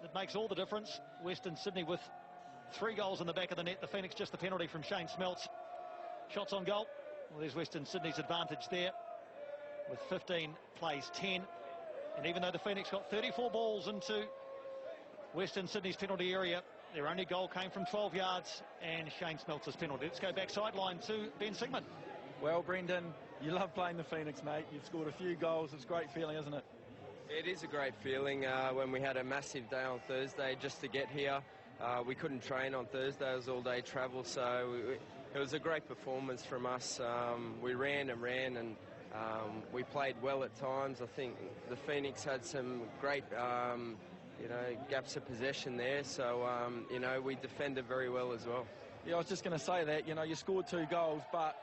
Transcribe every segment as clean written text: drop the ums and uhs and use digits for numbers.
It makes all the difference. Western Sydney with 3 goals in the back of the net. The Phoenix just the penalty from Shane Smeltz. Shots on goal. Well, there's Western Sydney's advantage there. With 15 plays 10. And even though the Phoenix got 34 balls into Western Sydney's penalty area, their only goal came from 12 yards and Shane Smeltz's penalty. Let's go back sideline to Ben Sigmund. Well, Brendan, you love playing the Phoenix, mate. You've scored a few goals. It's a great feeling, isn't it? It is a great feeling when we had a massive day on Thursday just to get here. We couldn't train on Thursday. It was all-day travel, so it was a great performance from us. We ran and ran, and we played well at times. I think the Phoenix had some great gaps of possession there, so we defended very well as well. Yeah, I was just going to say that, you scored 2 goals, but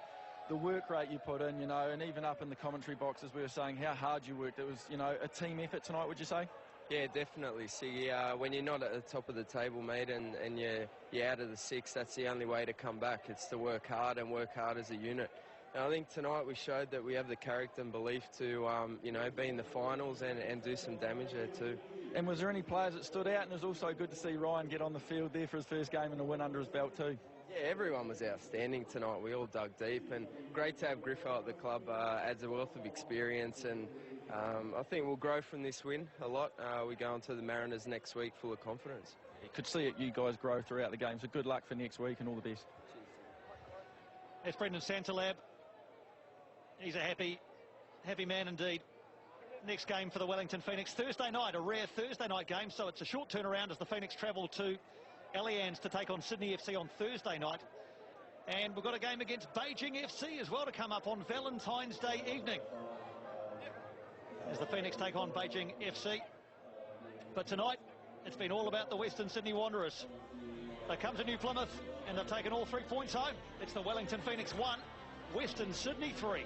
the work rate you put in, and even up in the commentary boxes we were saying how hard you worked. It was, a team effort tonight, would you say? Yeah, definitely. See, when you're not at the top of the table, mate, and you're out of the 6, that's the only way to come back. It's to work hard and work hard as a unit. And I think tonight we showed that we have the character and belief to, be in the finals and do some damage there too. And was there any players that stood out? And it was also good to see Ryan get on the field there for his first game and a win under his belt too. Yeah, everyone was outstanding tonight. We all dug deep, and great to have Griffo at the club. Adds a wealth of experience, and I think we'll grow from this win a lot. We go on to the Mariners next week full of confidence. You could see it, you guys grow throughout the game, so good luck for next week and all the best. That's Brendan Santalab. He's a happy man indeed. Next game for the Wellington Phoenix, Thursday night, a rare Thursday night game, so it's a short turnaround as the Phoenix travel to Allianz to take on Sydney FC on Thursday night. And we've got a game against Beijing FC as well to come up on Valentine's Day evening, as the Phoenix take on Beijing FC. But tonight, it's been all about the Western Sydney Wanderers. They come to New Plymouth and they've taken all 3 points home. It's the Wellington Phoenix 1, Western Sydney 3.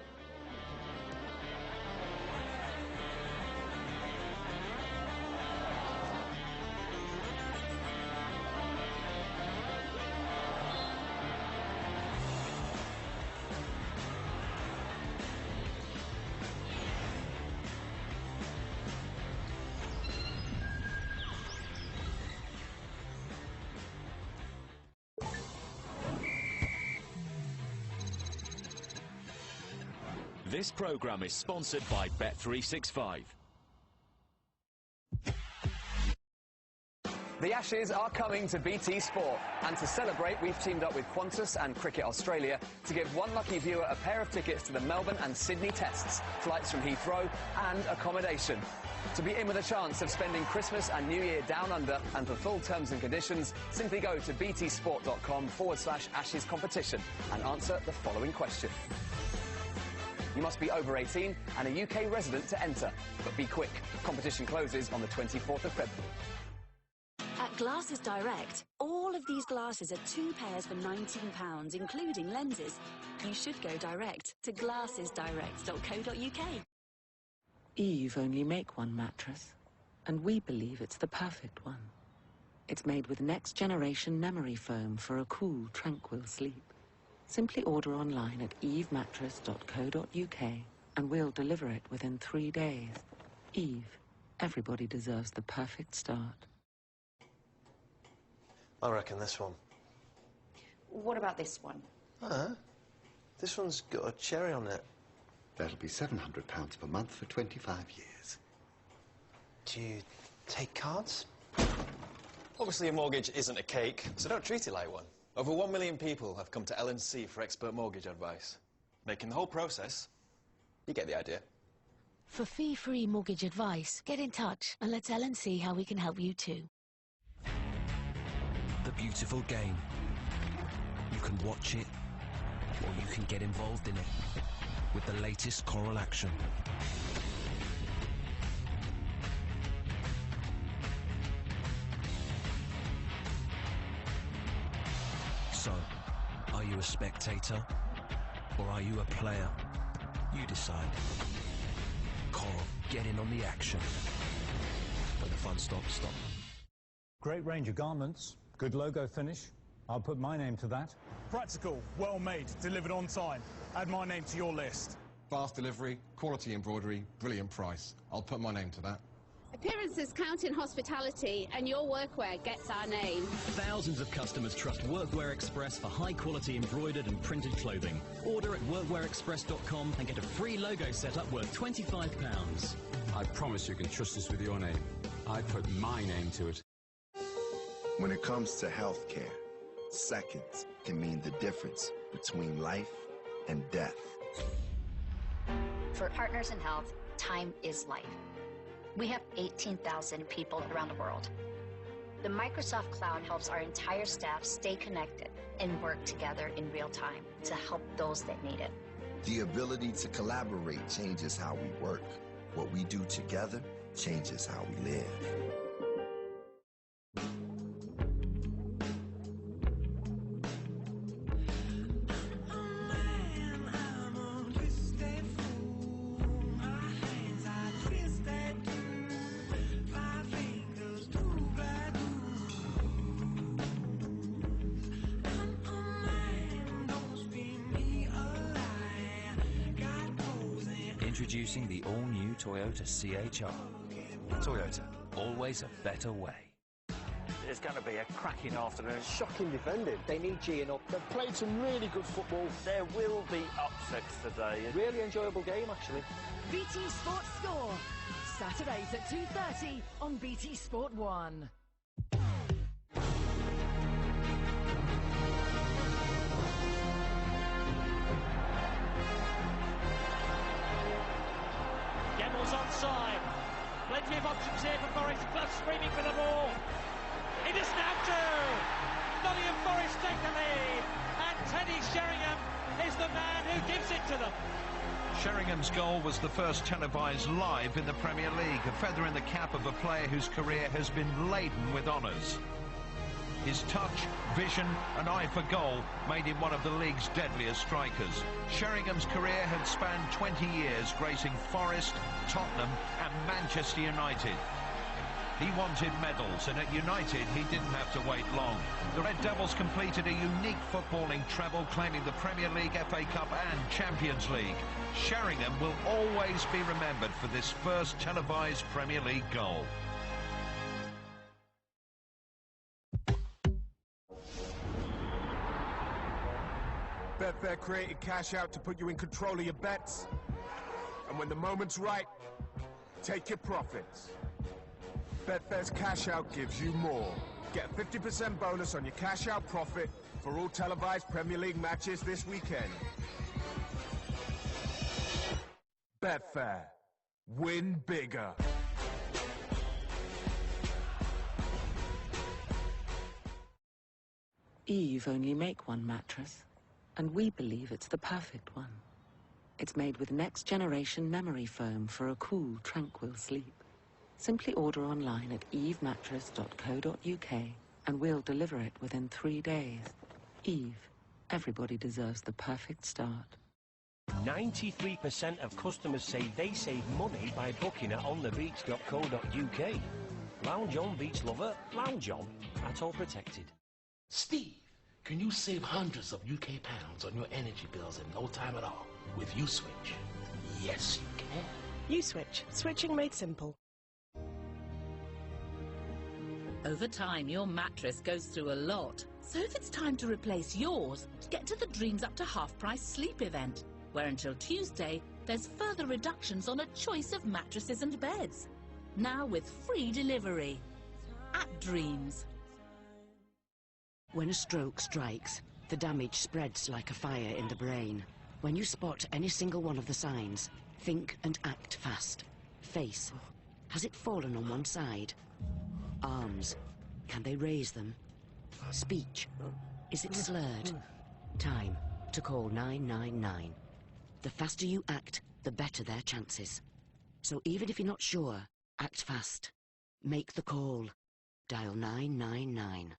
This programme is sponsored by Bet365. The Ashes are coming to BT Sport, and to celebrate we've teamed up with Qantas and Cricket Australia to give one lucky viewer a pair of tickets to the Melbourne and Sydney tests, flights from Heathrow and accommodation. To be in with a chance of spending Christmas and New Year down under, and for full terms and conditions, simply go to btsport.com/Ashes competition and answer the following question. You must be over 18 and a UK resident to enter, but be quick. Competition closes on the 24th of February. At Glasses Direct, all of these glasses are 2 pairs for £19, including lenses. You should go direct to glassesdirect.co.uk. Eve only make one mattress, and we believe it's the perfect one. It's made with next-generation memory foam for a cool, tranquil sleep. Simply order online at evemattress.co.uk and we'll deliver it within 3 days. Eve, everybody deserves the perfect start. I reckon this one. What about this one? This one's got a cherry on it. That'll be £700 per month for 25 years. Do you take cards? Obviously a mortgage isn't a cake, so don't treat it like one. Over 1 million people have come to L&C for expert mortgage advice. Making the whole process, you get the idea. For fee-free mortgage advice, get in touch and let's L&C how we can help you too. The beautiful game. You can watch it, or you can get involved in it with the latest Coral action. So, are you a spectator or are you a player? You decide. Coral, get in on the action. But the fun stops. Great range of garments, good logo finish. I'll put my name to that. Practical, well made, delivered on time. Add my name to your list. Fast delivery, quality embroidery, brilliant price. I'll put my name to that. Appearances count in hospitality, and your workwear gets our name. Thousands of customers trust Workwear Express for high-quality embroidered and printed clothing. Order at workwearexpress.com and get a free logo set up worth £25. I promise you can trust us with your name. I put my name to it. When it comes to healthcare, seconds can mean the difference between life and death. For Partners in Health, time is life. We have 18,000 people around the world. The Microsoft Cloud helps our entire staff stay connected and work together in real time to help those that need it. The ability to collaborate changes how we work. What we do together changes how we live. Introducing the all-new Toyota CHR. Toyota, always a better way. It's going to be a cracking afternoon. Shocking defending. They need G'ing up. They've played some really good football. There will be upsets today. A really enjoyable game, actually. BT Sport Score. Saturdays at 2:30 on BT Sport 1. Onside. Plenty of options here for Forest. Clough screaming for the ball. It is now two. Nottingham Forest take the lead. And Teddy Sheringham is the man who gives it to them. Sheringham's goal was the first televised live in the Premier League, a feather in the cap of a player whose career has been laden with honours. His touch, vision and eye for goal made him one of the league's deadliest strikers. Sheringham's career had spanned 20 years, gracing Forest, Tottenham and Manchester United. He wanted medals, and at United he didn't have to wait long. The Red Devils completed a unique footballing treble, claiming the Premier League, FA Cup and Champions League. Sheringham will always be remembered for this first televised Premier League goal. Betfair created Cash Out to put you in control of your bets. And when the moment's right, take your profits. Betfair's Cash Out gives you more. Get a 50% bonus on your Cash Out profit for all televised Premier League matches this weekend. Betfair. Win bigger. Eve only make one mattress, and we believe it's the perfect one. It's made with next-generation memory foam for a cool, tranquil sleep. Simply order online at evemattress.co.uk and we'll deliver it within 3 days. Eve, everybody deserves the perfect start. 93% of customers say they save money by booking at onthebeach.co.uk. Lounge on, beach lover, lounge on, at all protected. Steve, can you save hundreds of UK pounds on your energy bills in no time at all with USwitch? Yes, you can. USwitch. Switching made simple. Over time, your mattress goes through a lot. So if it's time to replace yours, get to the Dreams Up to Half Price sleep event, where until Tuesday, there's further reductions on a choice of mattresses and beds. Now with free delivery. At Dreams. When a stroke strikes, the damage spreads like a fire in the brain. When you spot any single one of the signs, think and act fast. Face. Has it fallen on one side? Arms. Can they raise them? Speech. Is it slurred? Time to call 999. The faster you act, the better their chances. So even if you're not sure, act fast. Make the call. Dial 999.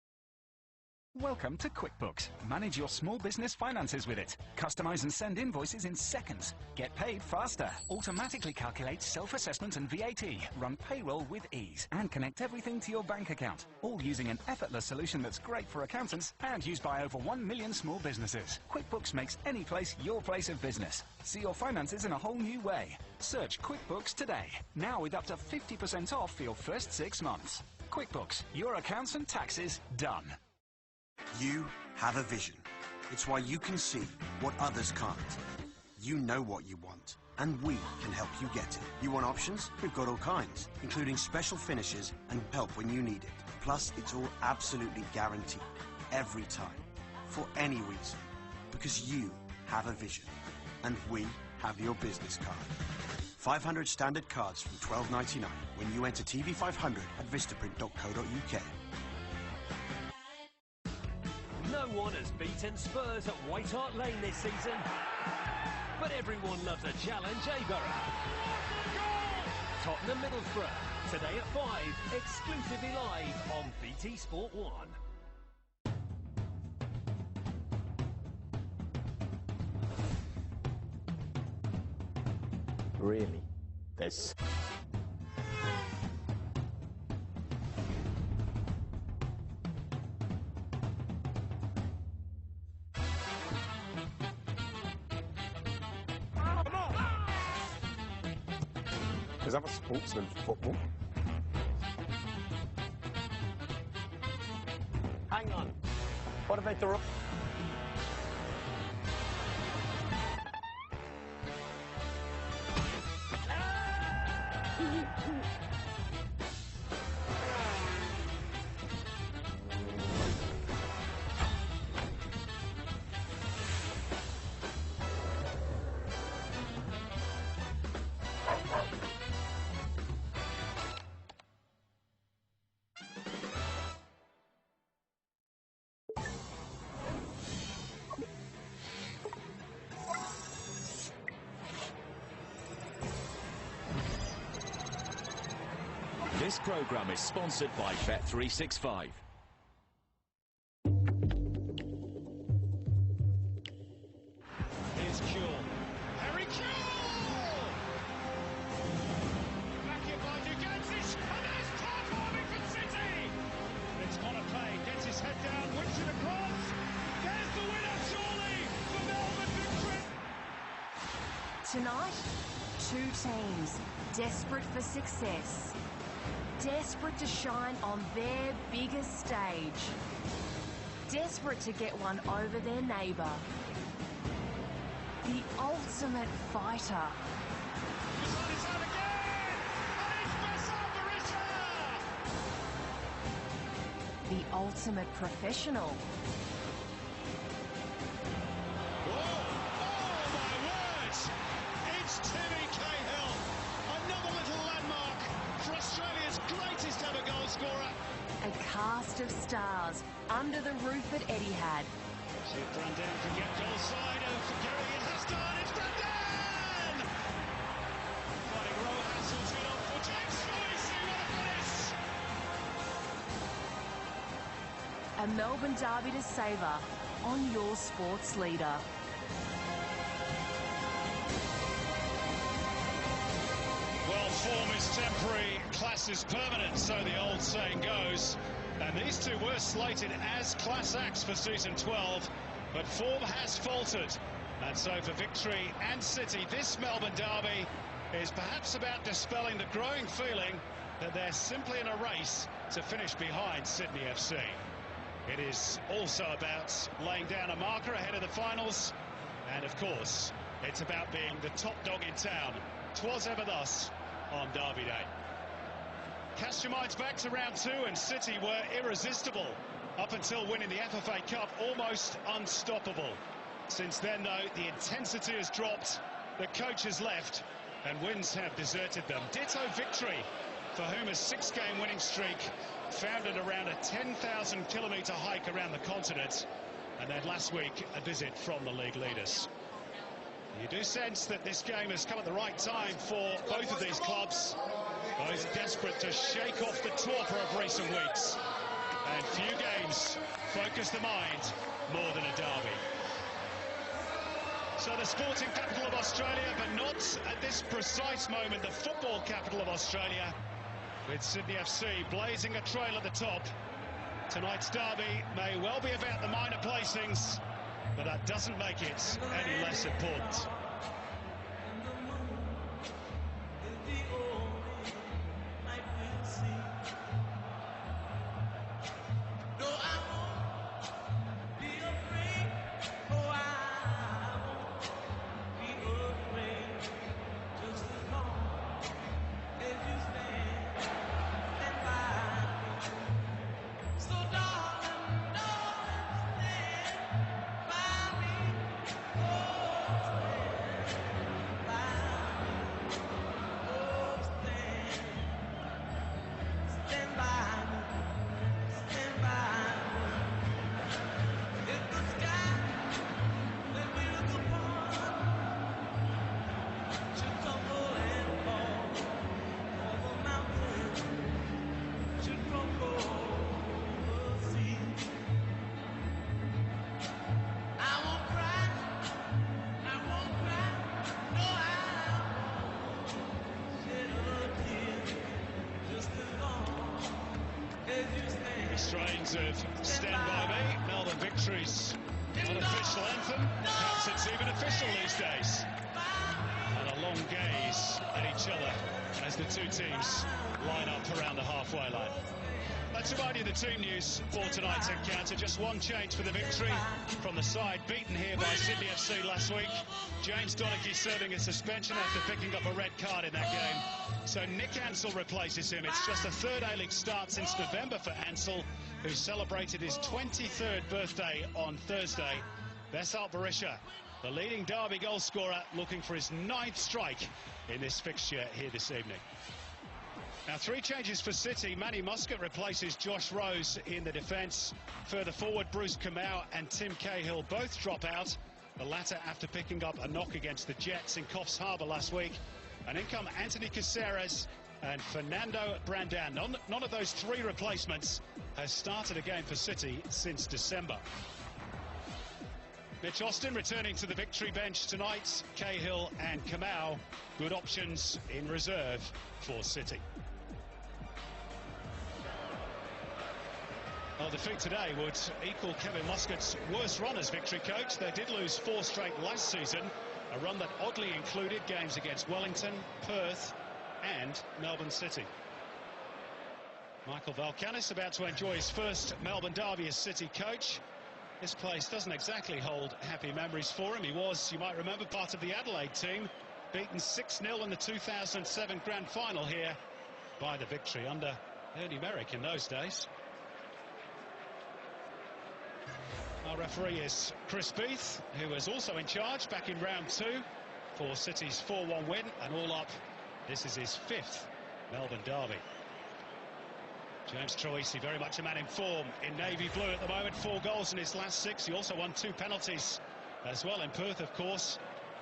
Welcome to QuickBooks. Manage your small business finances with it. Customize and send invoices in seconds. Get paid faster. Automatically calculate self-assessment and VAT. Run payroll with ease. And connect everything to your bank account. All using an effortless solution that's great for accountants and used by over 1 million small businesses. QuickBooks makes any place your place of business. See your finances in a whole new way. Search QuickBooks today, now with up to 50% off for your first 6 months. QuickBooks, your accounts and taxes done. You have a vision. It's why you can see what others can't. You know what you want, and we can help you get it. You want options? We've got all kinds, including special finishes and help when you need it. Plus, it's all absolutely guaranteed, every time, for any reason, because you have a vision, and we have your business card. 500 standard cards from $12.99 when you enter TV500 at vistaprint.co.uk. No one has beaten Spurs at White Hart Lane this season, but everyone loves a challenge, Borough. Tottenham Middlesbrough, today at 5, exclusively live on BT Sport 1. Really? There's... Is that a sportsman's football? Hang on. What about the... This programme is sponsored by Bet365. Here's Kuhl. Harry Kuhl! Back here by Dugantis, and there's Tarfarming for City! It's Monape, gets his head down, whips it across. There's the winner, surely, for Melbourne victory! Tonight, two teams desperate for success. Desperate to shine on their biggest stage. Desperate to get one over their neighbour. The ultimate fighter. The ultimate professional. A cast of stars under the roof at Etihad. See it run down to get goal side of Gary and Hassan. It's Brandon! Fighting Rowe, Hassel's been on for James Joyce. What a finish! A Melbourne derby to savour on your sports leader. Well, form is temporary, class is permanent, so the old saying goes. And these two were slated as class acts for season 12, but form has faltered. And so for Victory and City, this Melbourne derby is perhaps about dispelling the growing feeling that they're simply in a race to finish behind Sydney FC. It is also about laying down a marker ahead of the finals, and of course, it's about being the top dog in town. 'Twas ever thus on Derby Day. Cast your minds back to round 2, and City were irresistible up until winning the FFA Cup, almost unstoppable. Since then, though, the intensity has dropped, the coach has left, and wins have deserted them. Ditto Victory, for whom a 6-game winning streak founded around a 10,000-kilometre hike around the continent, and then last week a visit from the league leaders. You do sense that this game has come at the right time for both of these clubs, both desperate to shake off the torpor of recent weeks. And few games focus the mind more than a derby. So the sporting capital of Australia, but not at this precise moment, the football capital of Australia, with Sydney FC blazing a trail at the top. Tonight's derby may well be about the minor placings, but that doesn't make it any less important. Strains of Stand By Me, Melbourne Victory's unofficial anthem. Perhaps it's even official these days. And a long gaze at each other as the two teams line up around the halfway line. That's about the team news for tonight's encounter. Just one change for the Victory from the side beaten here by Sydney FC last week. James Donaghy serving a suspension after picking up a red card in that game. So Nick Ansell replaces him. It's just a third A-League start since November for Ansell, who celebrated his 23rd birthday on Thursday. Besart Berisha, the leading Derby goal scorer, looking for his 9th strike in this fixture here this evening. Now, 3 changes for City. Manny Muscat replaces Josh Rose in the defence. Further forward, Bruce Kamau and Tim Cahill both drop out, the latter after picking up a knock against the Jets in Coffs Harbour last week. And in come Anthony Caceres and Fernando Brandan. None of those 3 replacements has started a game for City since December. Mitch Austin returning to the Victory bench tonight. Cahill and Kamau, good options in reserve for City. Well, defeat today would equal Kevin Muscat's worst run as Victory coach. They did lose 4 straight last season, a run that oddly included games against Wellington, Perth and Melbourne City. Michael Valkanis about to enjoy his first Melbourne derby as City coach. This place doesn't exactly hold happy memories for him. He was, you might remember, part of the Adelaide team, beaten 6-0 in the 2007 grand final here by the Victory under Ernie Merrick in those days. Our referee is Chris Beath, who was also in charge back in round 2 for City's 4-1 win, and all up, this is his 5th Melbourne derby. James Troisi, very much a man in form in navy blue at the moment. 4 goals in his last 6. He also won 2 penalties as well in Perth, of course.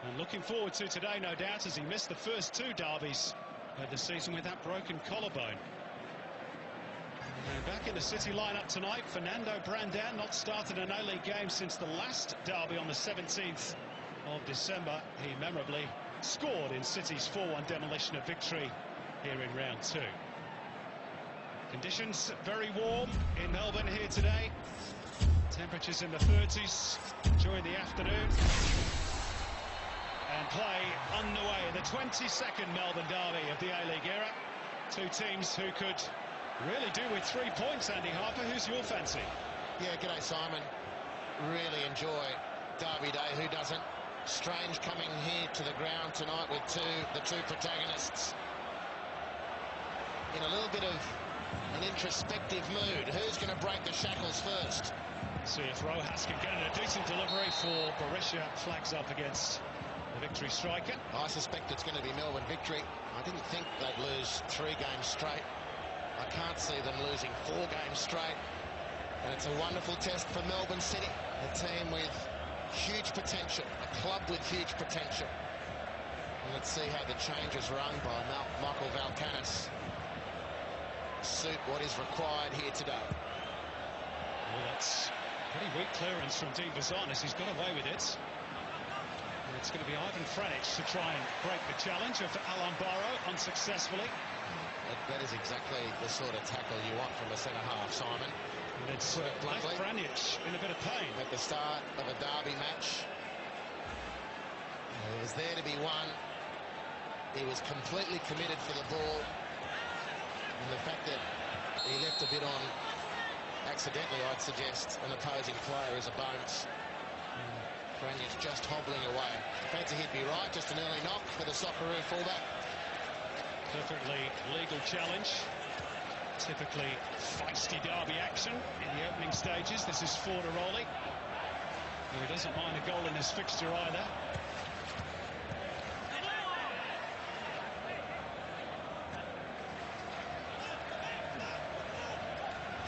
And looking forward to today, no doubt, as he missed the first 2 derbies of the season with that broken collarbone. And back in the City lineup tonight, Fernando Brandan, not started an A-League game since the last derby on the 17th of December. He memorably scored in City's 4-1 demolition of Victory here in round 2. Conditions very warm in Melbourne here today. Temperatures in the 30s during the afternoon. And play underway in the 22nd Melbourne derby of the A-League era. 2 teams who could really do with 3 points. Andy Harper, who's your fancy? Yeah, g'day Simon. Really enjoy Derby Day, who doesn't? Strange coming here to the ground tonight with the two protagonists in a little bit of an introspective mood. Who's going to break the shackles first? See if Rojas can get in a decent delivery for Berisha. Flags up against the Victory striker. I suspect it's going to be Melbourne Victory. I didn't think they'd lose 3 games straight. I can't see them losing 4 games straight. And it's a wonderful test for Melbourne City, a team with huge potential, a club with huge potential. And let's see how the changes run by Michael Valkanis suit what is required here today. Well, that's pretty weak clearance from Dean Bazanis. He's got away with it. And it's going to be Ivan Franic to try and break the challenge of Alan Barrow unsuccessfully. That is exactly the sort of tackle you want from a centre-half, Simon. And it's left Franic in a bit of pain. At the start of a derby match. He was there to be won. He was completely committed for the ball. And the fact that he left a bit on accidentally, I'd suggest, an opposing player is a bonus. Franya's just hobbling away. Fancy he'd be right, just an early knock for the Socceroo fullback. Perfectly legal challenge. Typically feisty derby action in the opening stages. This is Fornaroli, who doesn't mind a goal in this fixture either.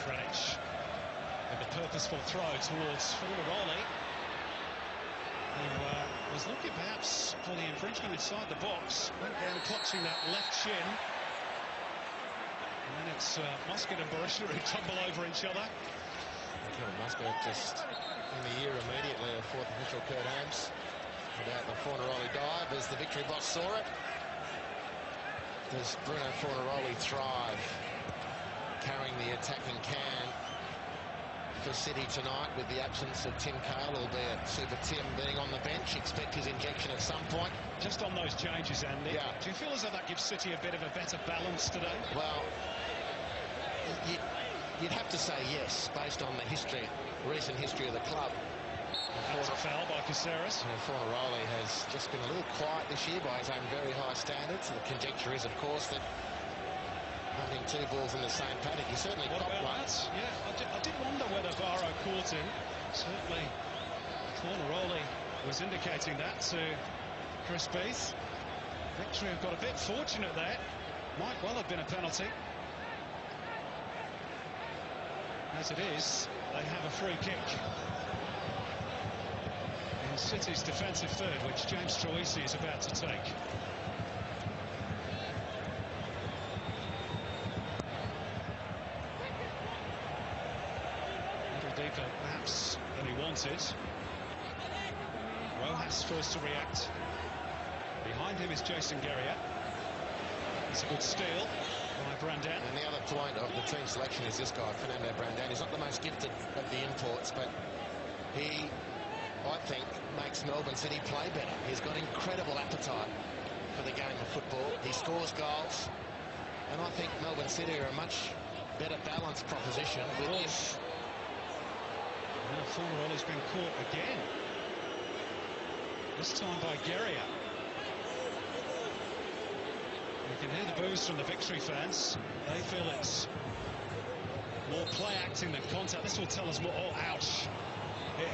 Franic with a purposeful throw towards Fornaroli, who was looking perhaps for the infringement inside the box. Went down clutching that left shin. And then it's Muscat and Berisha who tumble over each other. Kevin Muscat just in the ear immediately of 4th official Kurt Ames about the Fornaroli dive as the Victory boss saw it. Does Bruno Fornaroli thrive carrying the attacking can for City tonight with the absence of Tim Cahill, albeit Super Tim being on the bench. Expect his injection at some point. Just on those changes, Andy, do you feel as though that gives City a bit of a better balance today? Well, you'd have to say yes, based on the recent history of the club. That's a foul by Caceres. Fornaroli has just been a little quiet this year by his own very high standards. The conjecture is, of course, that having two balls in the same paddock, he certainly copped one. Yeah, I did wonder whether Barrow caught him. Certainly, Fornaroli was indicating that to Chris Beath. Victory have got a bit fortunate there. Might well have been a penalty. As it is, they have a free kick in City's defensive third, which James Troisi is about to take. A little deeper, perhaps, than he wanted. Rojas first to react. Behind him is Jason Guerrier. It's a good steal by Brandan. And the other point of the team selection is this guy, Fernando Brandan. He's not the most gifted of the imports, but he, I think, makes Melbourne City play better. He's got incredible appetite for the game of football. He scores goals. And I think Melbourne City are a much better balanced proposition with this. Now Fornaroli's been caught again. This time by Guerrier. You can hear the boos from the Victory fans. They feel it's more play acting than contact. This will tell us more. Oh, ouch.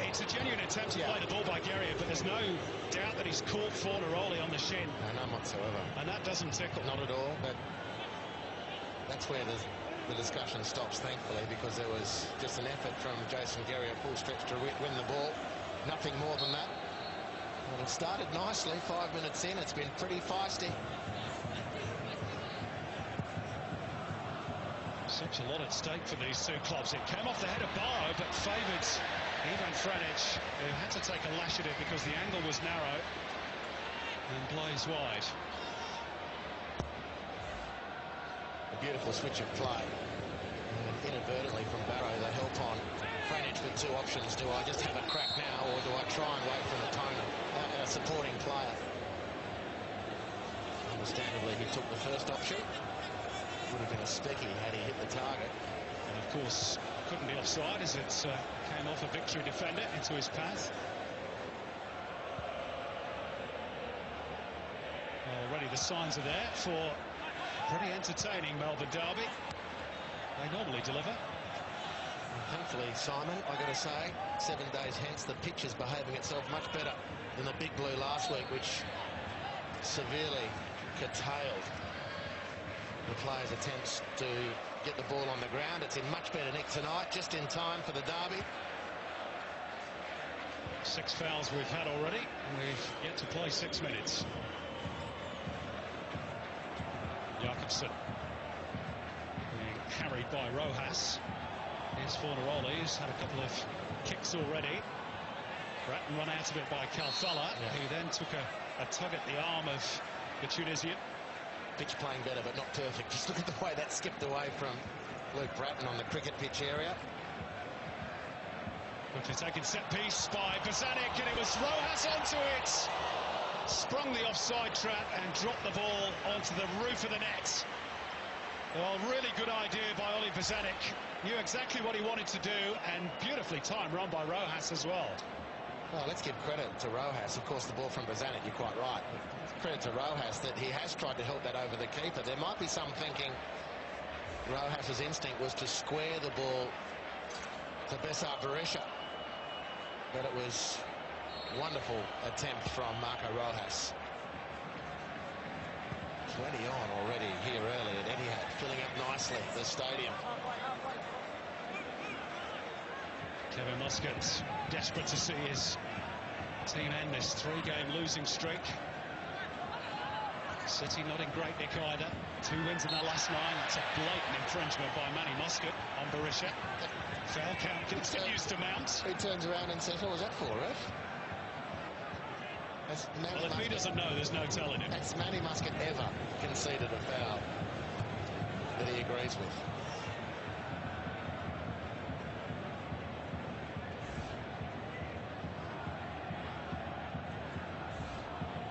It's a genuine attempt to play the ball by Guerrier, but there's no doubt that he's caught Fornaroli on the shin. No, none whatsoever. And that doesn't tickle. Not at all, but that's where the discussion stops, thankfully, because there was just an effort from Jason Guerrier full stretch to win the ball. Nothing more than that. Well, it started nicely, 5 minutes in. It's been pretty feisty. Such a lot at stake for these two clubs. It came off the head of Barrow, but favoured Ivan Franic, who had to take a lash at it because the angle was narrow and plays wide. A beautiful switch of play. And inadvertently from Barrow, they help on Franic with two options. Do I just have a crack now, or do I try and wait for an opponent, a supporting player? Understandably, he took the first option. Would have been a sticky had he hit the target. And of course, couldn't be offside as it came off a Victory defender into his path. Already the signs are there for a pretty entertaining Melbourne derby. They normally deliver. And thankfully, Simon, I got to say, 7 days hence, the pitch is behaving itself much better than the Big Blue last week, which severely curtailed the players' attempts to get the ball on the ground. It's in much better nick tonight, just in time for the derby. 6 fouls we've had already, and we've yet to play 6 minutes. Jakobsen being carried by Rojas. Here's Fornaroli, who's had a couple of kicks already. Bratton run out of it by Calfella, who then took a tug at the arm of the Tunisian. Pitch playing better, but not perfect. Just look at the way that skipped away from Luke Bratton on the cricket pitch area. Quickly taken set piece by Bozanic, and it was Rojas onto it. Sprung the offside trap and dropped the ball onto the roof of the net. Well, really good idea by Oli Bozanic. Knew exactly what he wanted to do, and beautifully timed run by Rojas as well. Well, let's give credit to Rojas. Of course, the ball from Bozanic, you're quite right. Credit to Rojas that he has tried to help that over the keeper. There might be some thinking Rojas's instinct was to square the ball to Besar Berisha. But it was a wonderful attempt from Marco Rojas. 20 on already here early at Etihad, filling up nicely the stadium. Kevin Muscat desperate to see his team end this 3-game losing streak. City not in great nick either. 2 wins in their last 9. It's a blatant infringement by Manny Muscat on Berisha. Foul count continues to mount. He turns around and says, what was that for, ref? Well, if he doesn't know, there's no telling him. Has Manny Muscat ever conceded a foul that he agrees with?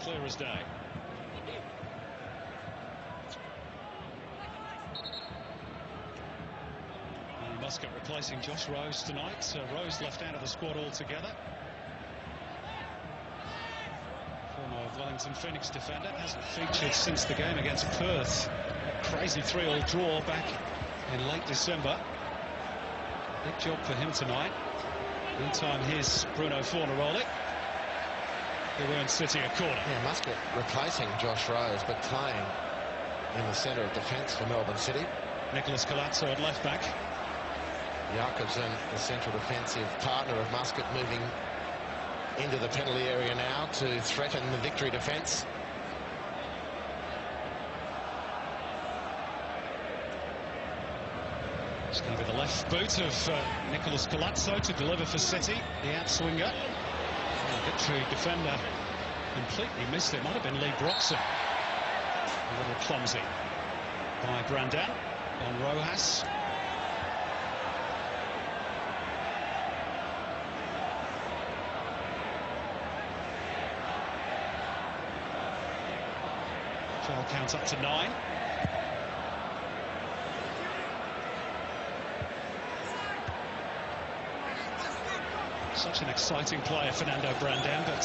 clear as day. And Muscat replacing Josh Rose tonight. Rose left out of the squad altogether. Former Wellington Phoenix defender hasn't featured since the game against Perth. That crazy 3-3 draw back in late December. Big job for him tonight. Meantime, here's Bruno Fornaroli, who earned City a corner. Yeah, Muscat replacing Josh Rose, but playing in the centre of defence for Melbourne City. Nicholas Colazzo at left back. Jakobsen, the central defensive partner of Muscat, moving into the penalty area now to threaten the Victory defence. It's going to be the left boot of Nicholas Colazzo to deliver for City, the outswinger. The Victory defender completely missed it. Might have been Lee Broxham. A little clumsy by Brandan on Rojas. Foul count up to 9. Such an exciting player, Fernando Brandan, but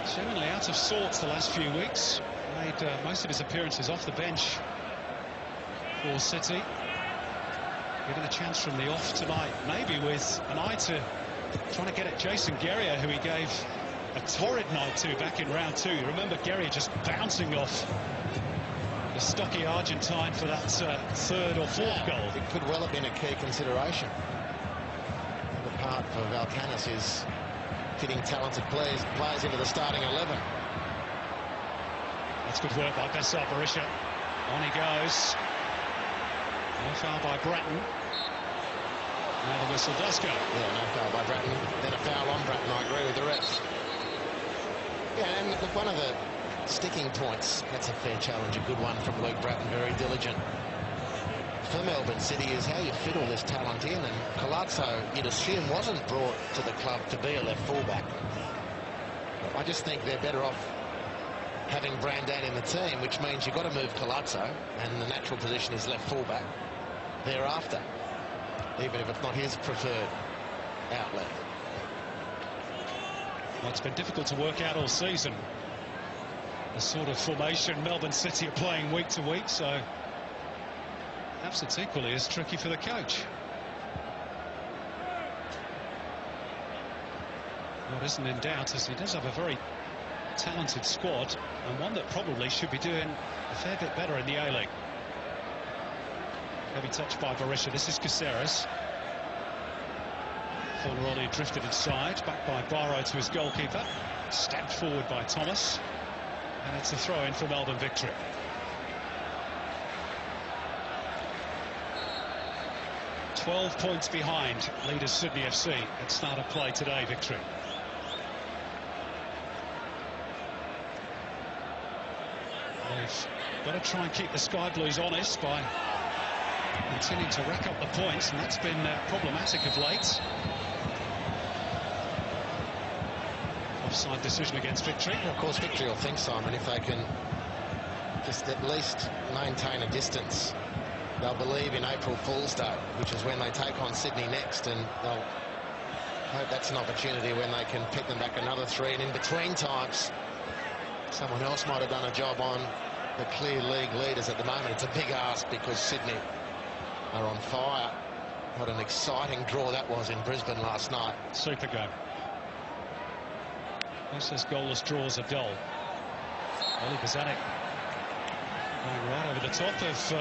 seemingly out of sorts the last few weeks. Made most of his appearances off the bench for City. Given a chance from the off tonight, maybe with an eye to trying to get at Jason Guerrier, who he gave a torrid night to back in round 2. You remember Guerrier just bouncing off the stocky Argentine for that third or fourth goal. It could well have been a key consideration. Part for Valkanis is fitting talented players into the starting 11. That's good work by Bessar Berisha. On he goes. No foul by Bratton. Now the whistle does go. Yeah, no foul by Bratton. Then a foul on Bratton. I agree with the refs. Yeah, and look, one of the sticking points, that's a fair challenge, a good one from Luke Bratton, very diligent. For Melbourne City is how you fit all this talent in, and Colazzo, you'd assume, wasn't brought to the club to be a left fullback. I just think they're better off having Brandan in the team, which means you've got to move Colazzo, and the natural position is left fullback thereafter, even if it's not his preferred outlet. Well, it's been difficult to work out all season the sort of formation Melbourne City are playing week to week, so perhaps it's equally as tricky for the coach. What isn't in doubt is he does have a very talented squad, and one that probably should be doing a fair bit better in the A-League. Heavy touch by Berisha. This is Caceres. Fornaroli drifted inside, back by Barrow to his goalkeeper. Stabbed forward by Thomas. And it's a throw-in for Melbourne Victory. "12 points behind leaders Sydney FC at start of play today, Victory. They've got to try and keep the Sky Blues honest by continuing to rack up the points, and that's been problematic of late. Offside decision against Victory. And of course, Victory will think, Simon, if they can just at least maintain a distance, they'll believe in April Fool's Day, which is when they take on Sydney next, and they'll hope that's an opportunity when they can pick them back another 3, and in between times someone else might have done a job on the clear league leaders at the moment. It's a big ask because Sydney are on fire. What an exciting draw that was in Brisbane last night. Super game. Who says goalless draws are dull? Oli Bozanic going right over the top of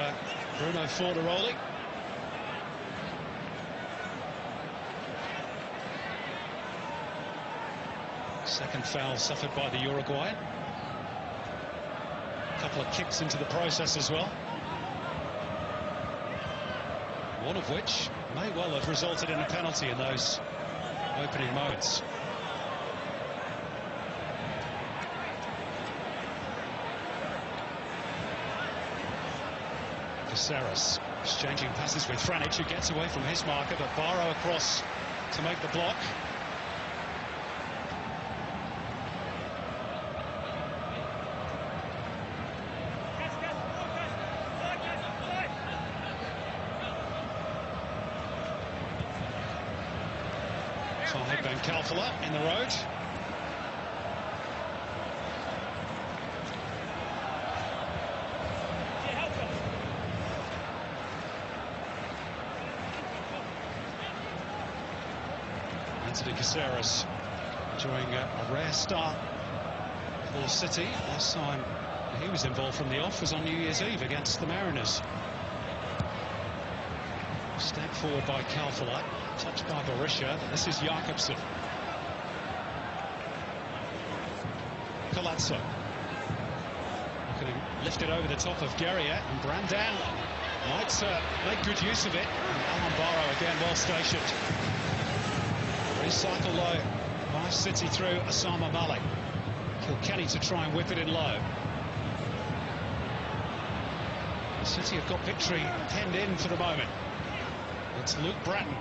Bruno Fornaroli. Second foul suffered by the Uruguayan. A couple of kicks into the process as well. One of which may well have resulted in a penalty in those opening moments. Caceres exchanging passes with Franic, who gets away from his marker, but Barrow across to make the block. Fahid Ben Khalfallah in the road. Anthony Caceres enjoying a rare start for City. Last time he was involved from the off was on New Year's Eve against the Mariners. Step forward by Khalfallah, touched by Berisha. This is Jakobsen. Colazzo. Looking to lift it over the top of Guerrier, and Brandan might make good use of it. And Alan Barrow again well stationed. Recycle low by City through Osama Malik. Kilkenny to try and whip it in low. City have got victory penned in for the moment. It's Luke Bratton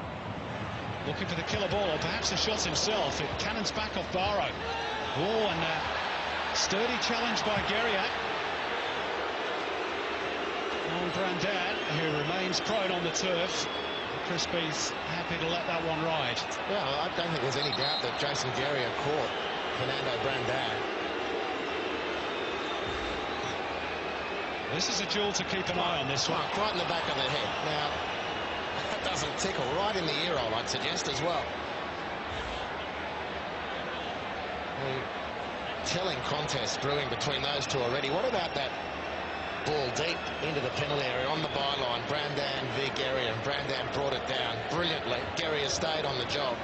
looking for the killer ball, or perhaps the shot himself. It cannons back off Barrow. Oh, and a sturdy challenge by Guerrier on Brandan, who remains prone on the turf. Crispy's happy to let that one ride. Well, I don't think there's any doubt that Jason Guerrier caught Fernando Brandan. This is a jewel to keep an eye on, this one. Right in the back of the head. Now, that doesn't tickle. Right in the ear hole, I'd suggest, as well. A telling contest brewing between those two already. What about that ball deep into the penalty area on the byline? Brandan v Guerrier, and Brandan brought it down brilliantly. Guerrier stayed on the job,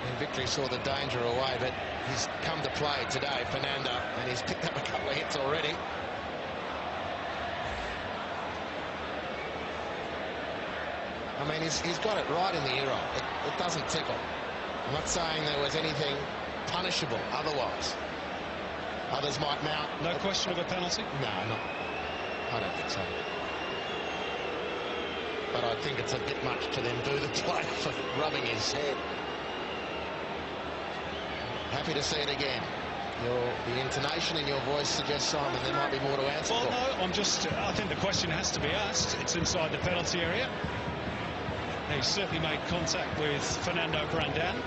and Victory saw the danger away, but he's come to play today, Fernando, and he's picked up a couple of hits already. I mean, he's got it right in the ear hole. It doesn't tickle. I'm not saying there was anything punishable otherwise. Others might mount. No question of a penalty? No, I don't think so. But I think it's a bit much to then do the play for rubbing his head. Happy to see it again. The intonation in your voice suggests, Simon, there might be more to answer. Well, no, I think the question has to be asked. It's inside the penalty area. He certainly made contact with Fernando Brandan.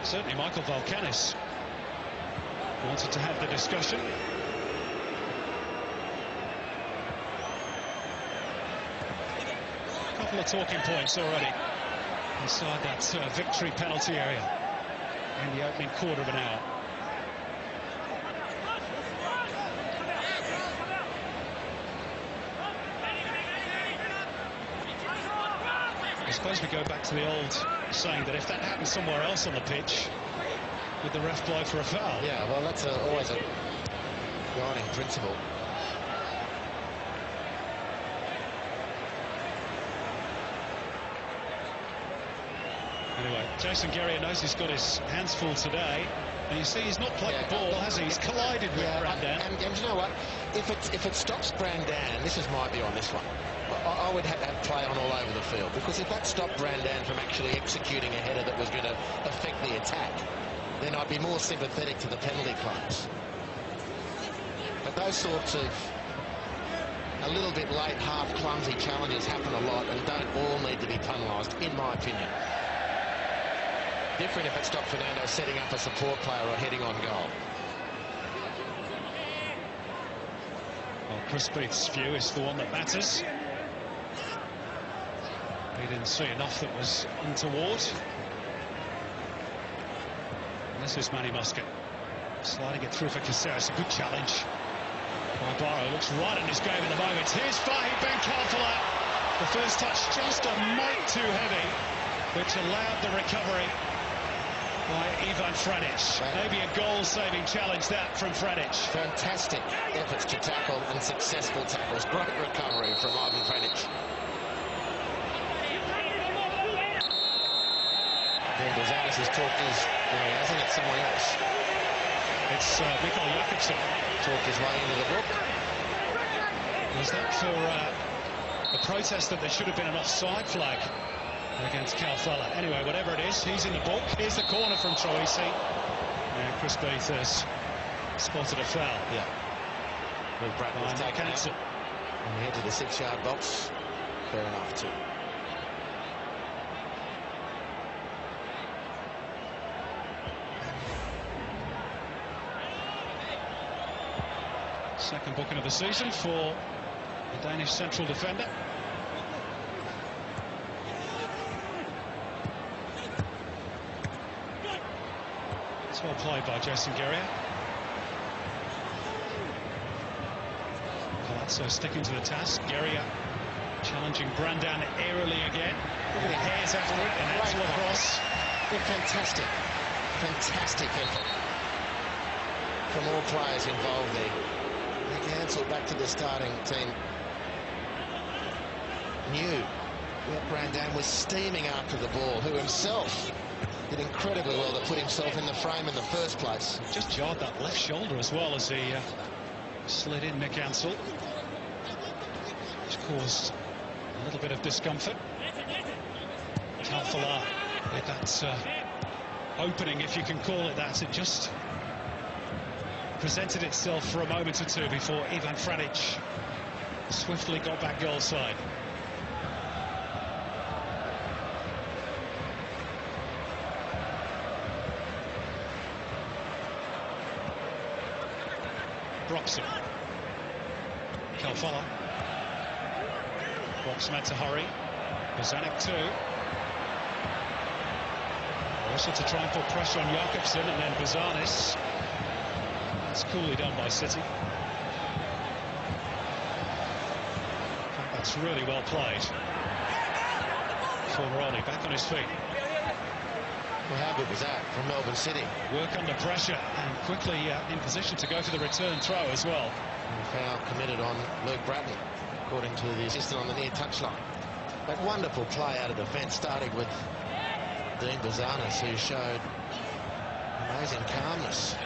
Certainly Michael Valkanis wanted to have the discussion. A couple of talking points already inside that Victory penalty area in the opening quarter of an hour. I suppose we go back to the old saying that if that happens somewhere else on the pitch, would the ref blow for a foul? Yeah, well, that's always a guiding principle. Anyway, Jason Guerrier knows he's got his hands full today, and you see he's not played the ball, has he? He's collided with Brandan. And you know what? If it stops Brandan, this is my view on this one, I would have play on all over the field, because if that stopped Brandan from actually executing a header that was going to affect the attack, then I'd be more sympathetic to the penalty claims. But those sorts of a little bit late, half clumsy challenges happen a lot and don't all need to be penalised, in my opinion. Different if it stopped Fernando setting up a support player or heading on goal. Well, Chris Beath's view is the one that matters. He didn't see enough that was untoward. And this is Manny Muscat sliding it through for Caceres. A good challenge by Barrow. Looks right in his game at the moment. Here's Fahid Ben Khalfallah. The first touch just a mite too heavy, which allowed the recovery by Ivan Franic. Maybe a goal-saving challenge that from Franic. Fantastic efforts to tackle and successful tackles. Great recovery from Ivan Franic. Dozanis has talked his... No, he hasn't. It's someone else. It's Mikael Jakobsen. Talked his way into the book. Was that for the protest that there should have been an offside flag against Khalfallah? Anyway, whatever it is, he's in the book. Here's the corner from Troisi. And Chris Beath has spotted a foul. Yeah. Luke Bratton was taken out and head to the 6-yard box. Fair enough too. Second booking of the season for the Danish central defender. It's well played by Jason Guerrier. Palazzo sticking to the task. Guerrier challenging Brandan airily again. He hairs after it and that's across. Fantastic effort from all players involved there. Cancelled back to the starting team. Knew that Brandan was steaming after the ball, who himself did incredibly well to put himself in the frame in the first place. Just jarred that left shoulder as well as he slid in Nick Ansell, which caused a little bit of discomfort. Kalfala with that opening, if you can call it that. It just presented itself for a moment or two before Ivan Franic swiftly got back goal side. Broxham. Kalfala. Broxham had to hurry. Bozanic too. Also to try and put pressure on Jakobsen, and then Bazanis. It's coolly done by City. That's really well played. Formeroni back on his feet. Well, how good was that from Melbourne City? Work under pressure and quickly in position to go for the return throw as well. And foul committed on Luke Bratton, according to the assistant on the near touchline. That wonderful play out of defence, starting with Dean Bazanis, who showed amazing calmness.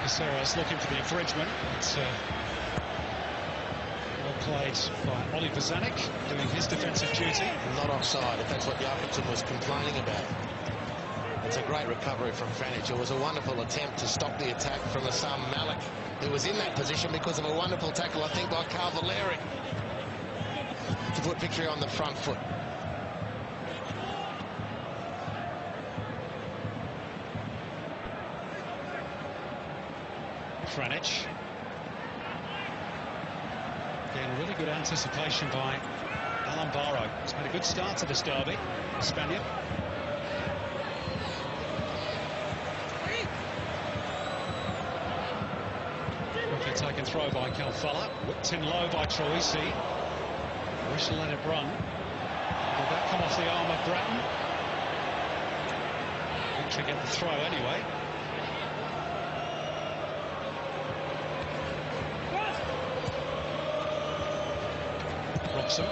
Caceres looking for the infringement. It's well played by Ollie Bozanic, doing his defensive duty. Not offside, if that's what Jakobsen was complaining about. It's a great recovery from Franic. It was a wonderful attempt to stop the attack from Assam Malik, who was in that position because of a wonderful tackle, I think, by Cavalieri, to put victory on the front foot. Franic. Again, really good anticipation by Alan Barrow. He's made a good start to this derby, the Spaniard. Quickly taken throw by Kalfala. Whipped in low by Troisi. Wish let it run. Will that come off the arm of Bratton? Victory get the throw anyway. Robson.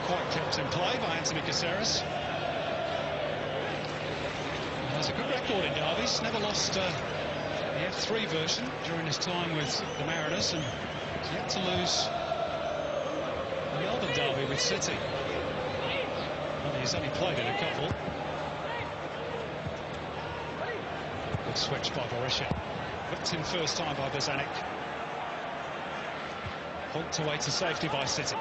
Quite kept in play by Anthony Caceres. Has a good record in derbies, never lost the F3 version during his time with the Mariners, and yet to lose the Melbourne derby with City. Well, he's only played in a couple. Good switch by Berisha. Whipped in first time by Bozanic. Hooked away to safety by City.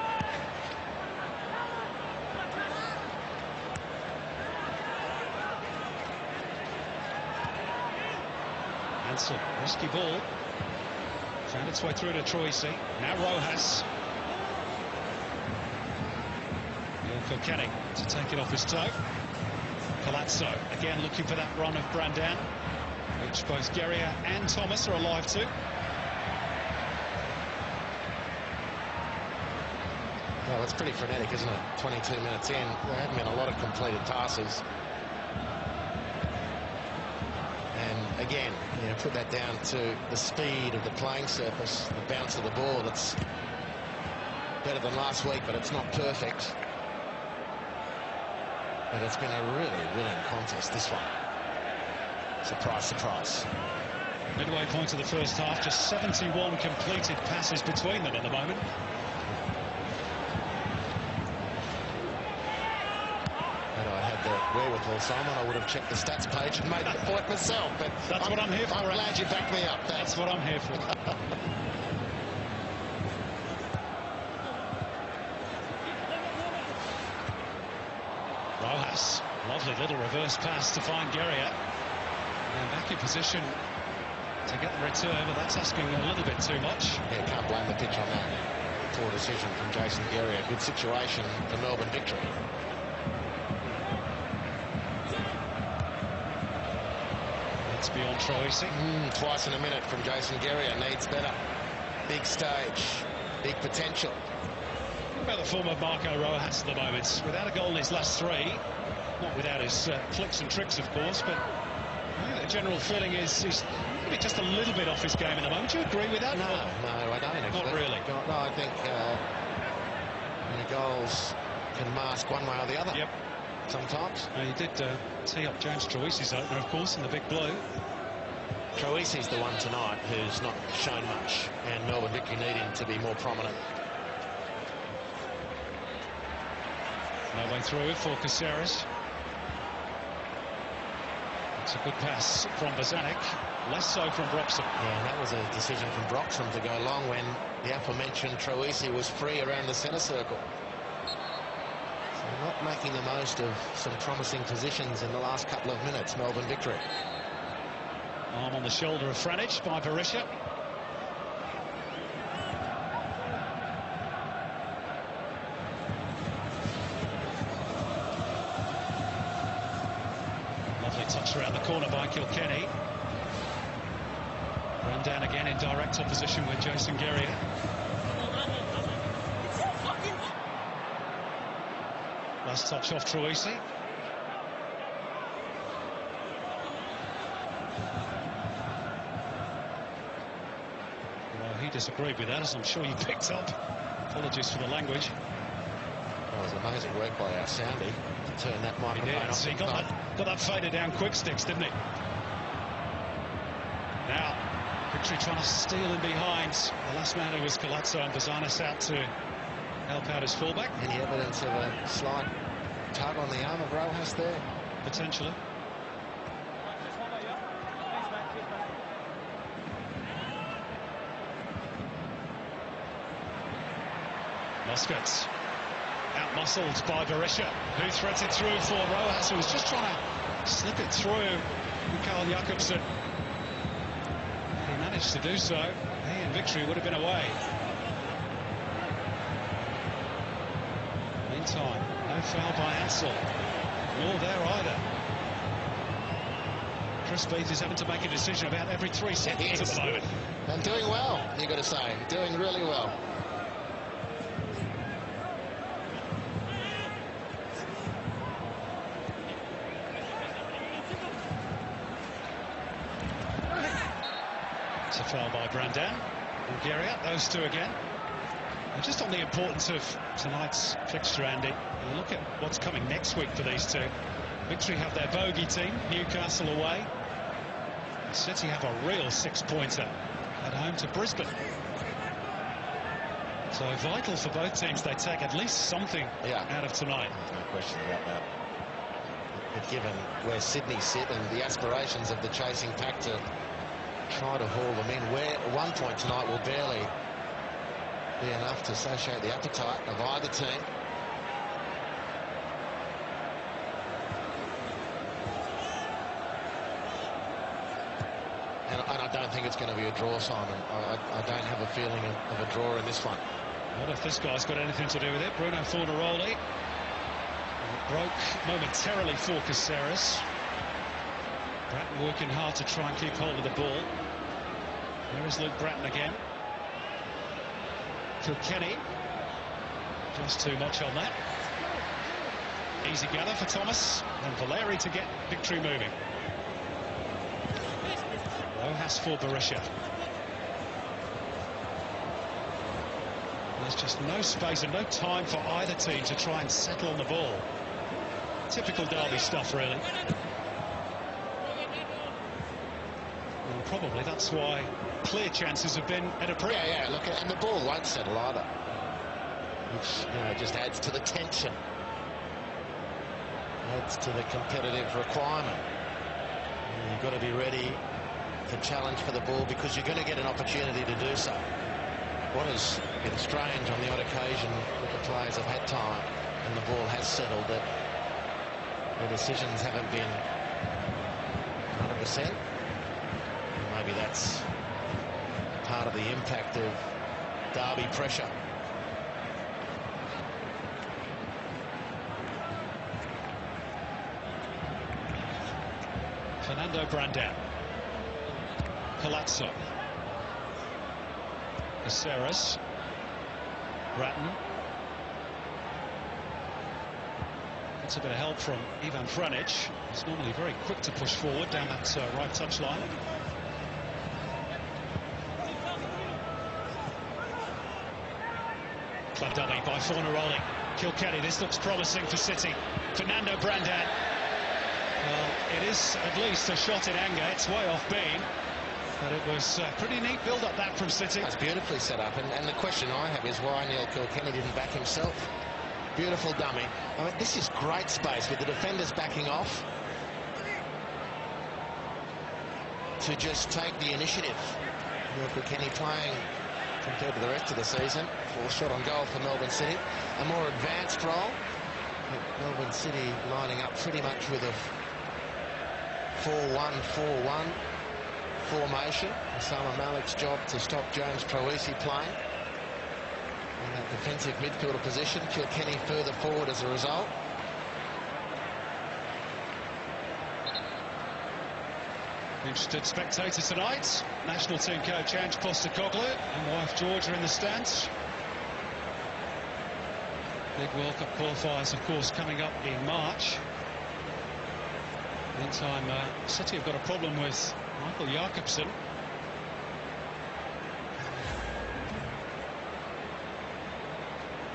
Ansell, risky ball. Found its way through to Troisi. Now Rojas. Yoko Kenny to take it off his toe. Palazzo again looking for that run of Brandan, which both Guerrier and Thomas are alive to. Well, it's pretty frenetic, isn't it? 22 minutes in. There haven't been a lot of completed passes. And again, you know, put that down to the speed of the playing surface, the bounce of the ball. That's better than last week, but it's not perfect. But it's been a really brilliant contest, this one. Surprise, surprise. Midway point of the first half, just 71 completed passes between them at the moment. Had I had wherewithal, Simon, I would have checked the stats page and made the point myself. But that's what I'm here for. I'm glad you backed me up. That's what I'm here for. Rojas, lovely little reverse pass to find Guerrier. And back in position to get the return, but that's asking a little bit too much. Yeah, can't blame the pitch on that. Poor decision from Jason Guerrier. Good situation for Melbourne Victory. It's beyond Troisi. Twice in a minute from Jason Guerrier. Needs better. Big stage. Big potential. What about the form of Marco Rojas at the moment? Without a goal in his last three. Not without his flicks and tricks, of course, but I think the general feeling is he's maybe just a little bit off his game at the moment. Do you agree with that? No, I don't actually. Not really. No, I think goals can mask one way or the other. Yep. Sometimes. He did tee up James Troisi's opener, of course, in the big blue. Troisi's the one tonight who's not shown much, and Melbourne Victory need him to be more prominent. No way through for Caceres. It's a good pass from Bozanic, less so from Broxham. Yeah, and that was a decision from Broxham to go long when the aforementioned Troisi was free around the centre circle. So not making the most of some promising positions in the last couple of minutes, Melbourne Victory. Arm on the shoulder of Franic by Berisha. Lovely touch around the corner by Kilkenny. Run down again in direct opposition with Jason Guerrier. Last touch off Troisi. Well, he disagreed with that, as I'm sure you picked up. Apologies for the language. That was amazing work by our Sandy to turn that microphone off. He got that faded down quick sticks, didn't he? Now, Victory trying to steal in behind. The last man who was Colazzo, and Bazanis out to help out his fullback. Any evidence of a slight tug on the arm of Rojas there? Potentially. Muscat out-muscled by Berisha, who threads it through for Rojas, who was just trying to slip it through Carl Jakobsen. He managed to do so. He and Victory would have been away. Meantime, no foul by Ansell, nor there either. Chris Beath is having to make a decision about every 3 seconds at the moment. And doing well, you've got to say. Doing really well. It's a foul by Brandan. Bulgaria, those two again. And just on the importance of tonight's fixture, Andy, you look at what's coming next week for these two. Victory have their bogey team, Newcastle away. City have a real 6-pointer at home to Brisbane. So vital for both teams they take at least something out of tonight. No question about that. But given where Sydney sit and the aspirations of the chasing pack to try to haul them in, where at one point tonight will barely be enough to satiate the appetite of either team. And I don't think it's going to be a draw, Simon. I don't have a feeling of a draw in this one. What if this guy's got anything to do with it? Bruno Fornaroli. Broke momentarily for Caceres. Bratton working hard to try and keep hold of the ball. There is Luke Bratton again. Kilkenny. Just too much on that. Easy gather for Thomas. And Valeri to get Victory moving. Rojas for Berisha. There's just no space and no time for either team to try and settle on the ball. Typical Derby stuff, really. And probably that's why clear chances have been at a pre. Yeah, look, and the ball won't settle either, which just adds to the tension. adds to the competitive requirement. You've got to be ready to challenge for the ball because you're going to get an opportunity to do so. What has been strange on the odd occasion that the players have had time and the ball has settled, that the decisions haven't been 100%. Maybe that's part of the impact of derby pressure. Fernando Brandan. Palazzo. Caceres. Bratton. That's a bit of help from Ivan Franic. He's normally very quick to push forward down that right touchline. Club dummy by Fornaroli. Kilkenny, this looks promising for City. Fernando Brandan. Well, it is at least a shot in anger. It's way off beam. But it was a pretty neat build-up that from City. It's beautifully set up. And the question I have is why Neil Kilkenny didn't back himself. Beautiful dummy. I mean, this is great space with the defenders backing off to just take the initiative. Neil Kilkenny playing, compared to the rest of the season, full shot on goal for Melbourne City. A more advanced role. Melbourne City lining up pretty much with a 4-1-4-1 formation. Osama Malik's job to stop James Troisi playing in that defensive midfielder position. Kilkenny further forward as a result. Interested spectator tonight. National team coach Ange Postecoglou and wife George are in the stands. Big World Cup qualifiers, of course, coming up in March. Meantime, City have got a problem with Michael Jakobsen.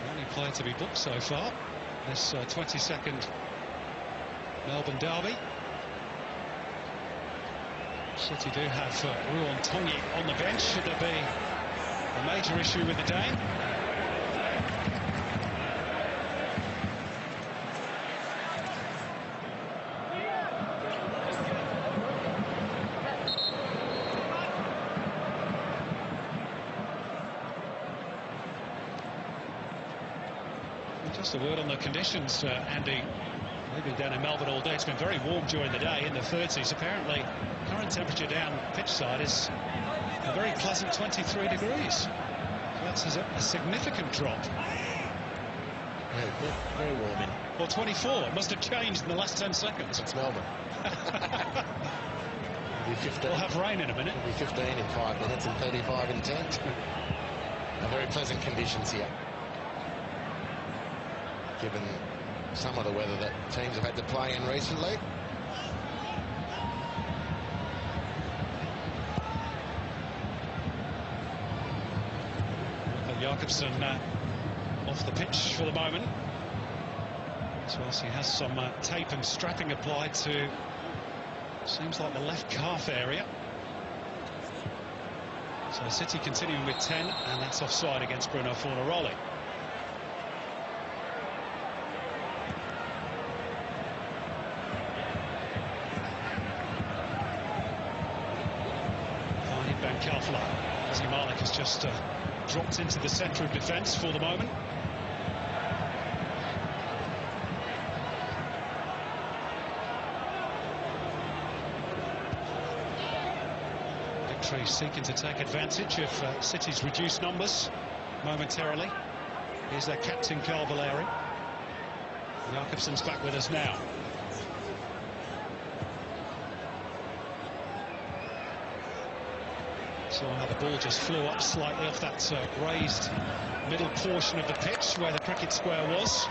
The only player to be booked so far, this 22nd Melbourne derby. City do have Ruon Tongi on the bench. Should there be a major issue with the Dane? Just a word on the conditions, Andy. Living down in Melbourne all day, it's been very warm during the day, in the 30s. Apparently, current temperature down pitch side is a very pleasant 23 degrees. So that's a significant drop. Very warm in. Or 24. It must have changed in the last 10 seconds. It's Melbourne. It'll be 15. We'll have rain in a minute. It'll be 15 in 5 minutes and 35 in 10. Very pleasant conditions here, given some of the weather that teams have had to play in recently. Jakobsen off the pitch for the moment, as well as he has some tape and strapping applied to, seems like, the left calf area. So City continuing with 10, and that's offside against Bruno Fornaroli. Malik has just dropped into the centre of defence for the moment. Victory seeking to take advantage of City's reduced numbers momentarily. Here's their captain, Carl Valeri. Jakobsen's back with us now. So how the ball just flew up slightly off that raised middle portion of the pitch where the cricket square was.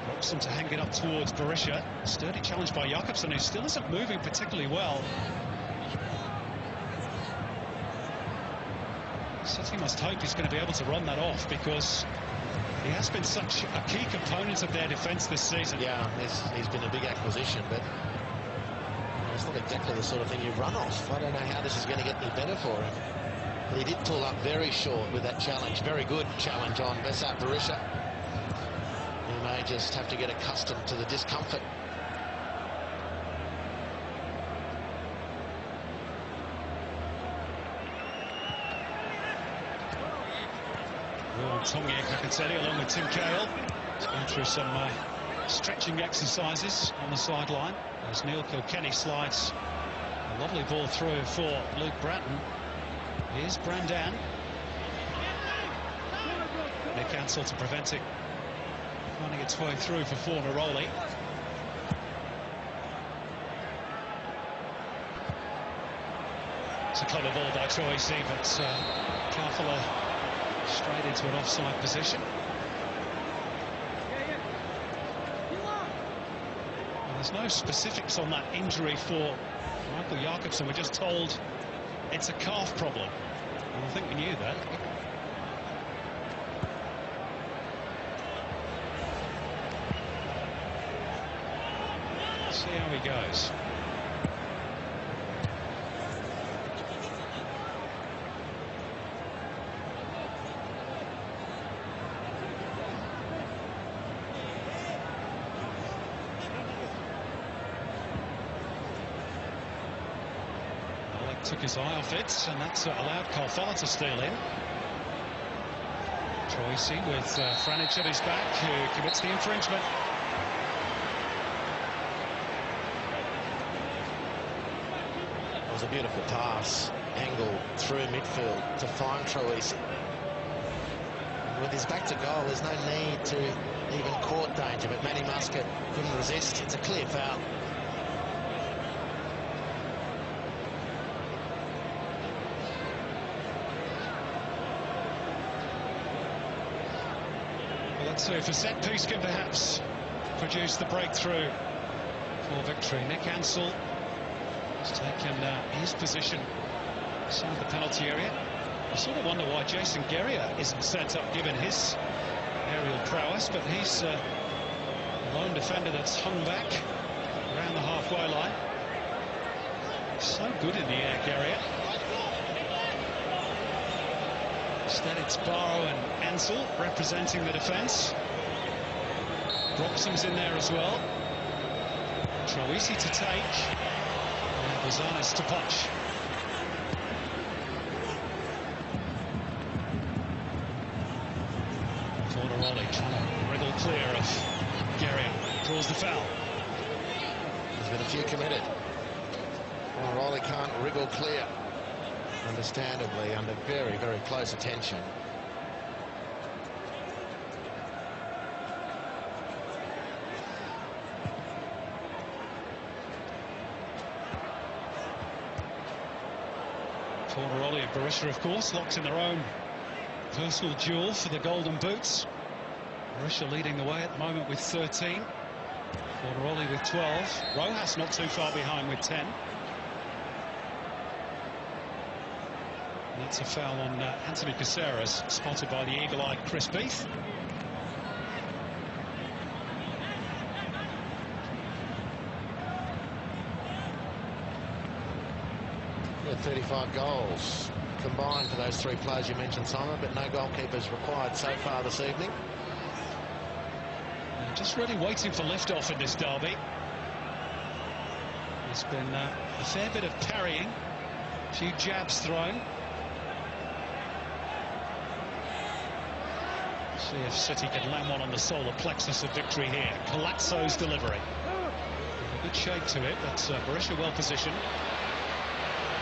Robson to hang it up towards Berisha. Sturdy challenge by Jakobsen, who still isn't moving particularly well. City must hope he's going to be able to run that off, because he has been such a key component of their defence this season. Yeah, he's been a big acquisition, but it's not exactly the sort of thing you run off. I don't know how this is going to get any better for him. But he did pull up very short with that challenge. Very good challenge on Besart Berisha, who made may just have to get accustomed to the discomfort. Well, Tongiak, I can tell you, along with Tim Cahill, has gone through some stretching exercises on the sideline as Neil Kilkenny slides a lovely ball through for Luke Bratton. Here's Brandan. Nick Ansell to prevent it finding its way through for Fornaroli. It's a clever ball by Troisi, but Carfala straight into an offside position. Well, there's no specifics on that injury for Michael Jakobsen. We're just told it's a calf problem. Well, I think we knew that. Let's see how he goes. Took his eye off it, and that's allowed Carfala to steal in. Troisi with Franic at his back, who commits the infringement. It was a beautiful pass, angle through midfield to find Troisi. With his back to goal, there's no need to even court danger, but Matty Muscat couldn't resist. It's a clear foul. Let's see if a set piece can perhaps produce the breakthrough for victory. Nick Ansell has taken his position inside the penalty area. I sort of wonder why Jason Guerrier isn't sent up given his aerial prowess, but he's a lone defender that's hung back around the halfway line. So good in the air, Guerrier. Instead it's Barrow and Ansell representing the defence. Broxham's in there as well. Troisi to take. And Bazanis to punch. Fornaroli trying to wriggle clear of Guerrier. Draws the foul. There's been a few committed. Fornaroli can't wriggle clear. Understandably, under very, very close attention. Fornaroli and Barisha, of course, locked in their own personal duel for the Golden Boots. Barisha leading the way at the moment with 13. Fornaroli with 12. Rojas not too far behind with 10. That's a foul on Anthony Caceres, spotted by the eagle-eyed Chris Beath. Yeah, 35 goals combined for those three players you mentioned, Simon, but no goalkeepers required so far this evening. Just really waiting for liftoff in this derby. There's been a fair bit of parrying, a few jabs thrown. See if City can land one on the solar plexus of victory here. Colazzo's delivery. A good shape to it, but Barisha well positioned.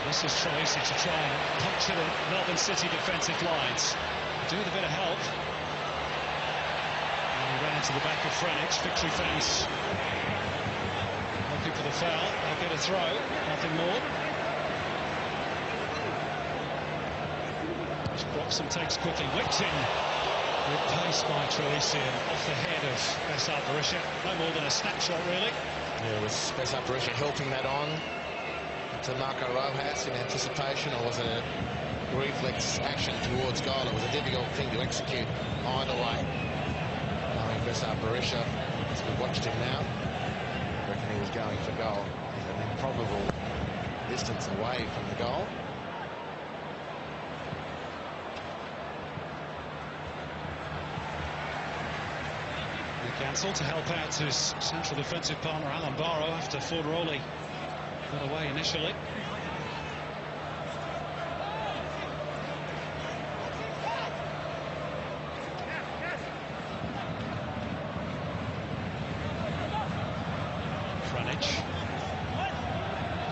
This is Troisi to try and puncture the Melbourne City defensive lines. Do with a bit of help. And he ran into the back of Franic. Victory fans looking for the foul. They'll get a throw, nothing more. Broxham takes quickly, whipped in. Good pace by Troisi and off the head of Besart Barisha. No more than a snapshot, really. Yeah, was Besart Barisha helping that on to Marco Rojas in anticipation, or was it a reflex action towards goal? It was a difficult thing to execute either way. Knowing Besart Barisha, as we watched him now, I reckon he was going for goal. An improbable distance away from the goal. Cancel to help out his central defensive partner Alan Barrow after Fornaroli got away initially.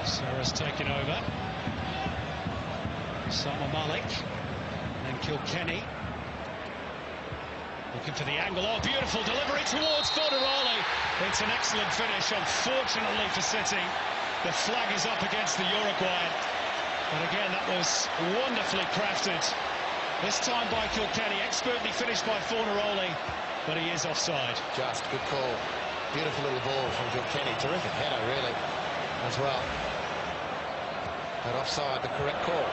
Sarah's taken over. Sama Malik. And then Kilkenny. Looking for the angle. Oh, beautiful delivery towards Fornaroli. It's an excellent finish. Unfortunately for City, the flag is up against the Uruguayan. But again, that was wonderfully crafted. This time by Kilkenny. Expertly finished by Fornaroli. But he is offside. Just good call. Beautiful little ball from Kilkenny. Terrific header, really, as well. But offside, the correct call.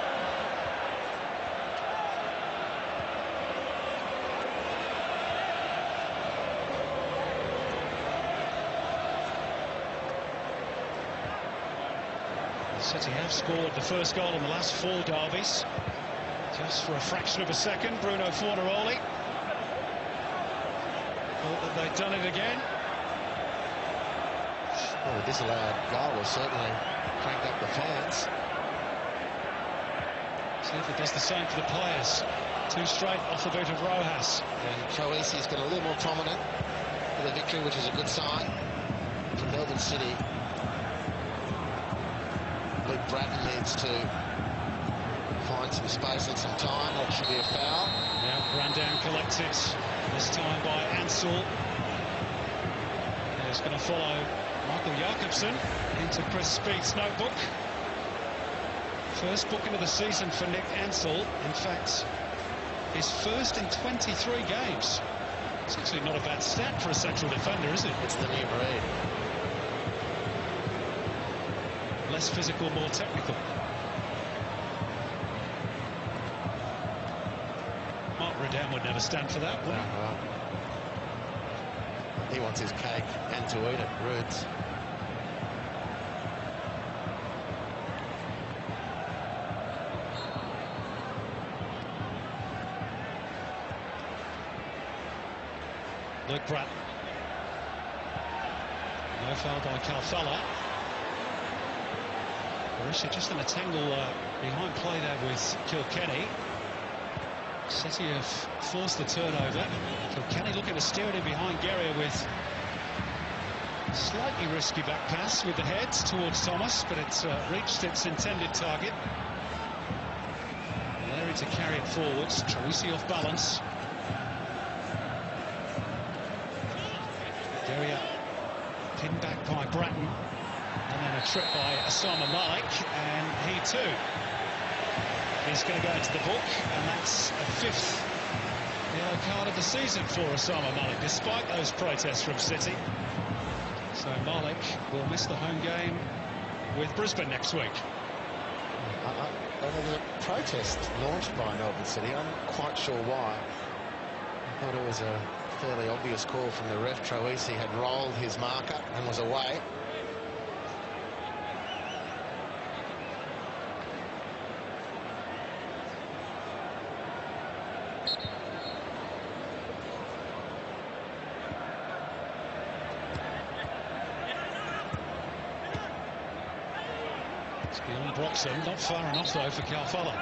City have scored the first goal in the last 4 derbies. Just for a fraction of a second, Bruno Fornaroli. Thought that they'd done it again. Well, the disallowed goal will certainly crank up the fans. See if it does the same for the players. 2 straight off the boot of Rojas. And Troisi's been a little more prominent for the victory, which is a good sign for Melbourne City. Luke Bratton needs to find some space and some time. That should be a foul. Yeah, run down collected. This time by Ansel. He's going to follow Michael Jakobsen into Chris Speed's notebook. First booking of the season for Nick Ansel. In fact, his first in 23 games. It's actually not a bad stat for a central defender, is it? It's the new breed. Less physical, more technical. Mark Redan would never stand for that, would he? Well, he wants his cake and to eat it, Roods. Luke Bratton. No foul by Calfella. Barisha just in a tangle behind play there with Kilkenny. City have forced the turnover. Kilkenny looking to steer it in behind Guerrier with a slightly risky back pass with the head towards Thomas, but it's reached its intended target. Larry to carry it forwards. Troisi off balance. Guerrier pinned back by Bratton. And then a trip by Osama Malik, and he too is going to go into the book, and that's a 5th yellow card of the season for Osama Malik, despite those protests from City. So Malik will miss the home game with Brisbane next week. There was a protest launched by Melbourne City. I'm not quite sure why. I thought it was a fairly obvious call from the ref. Troisi had rolled his marker and was away. It's beyond Broxham, not far enough though for Calfella.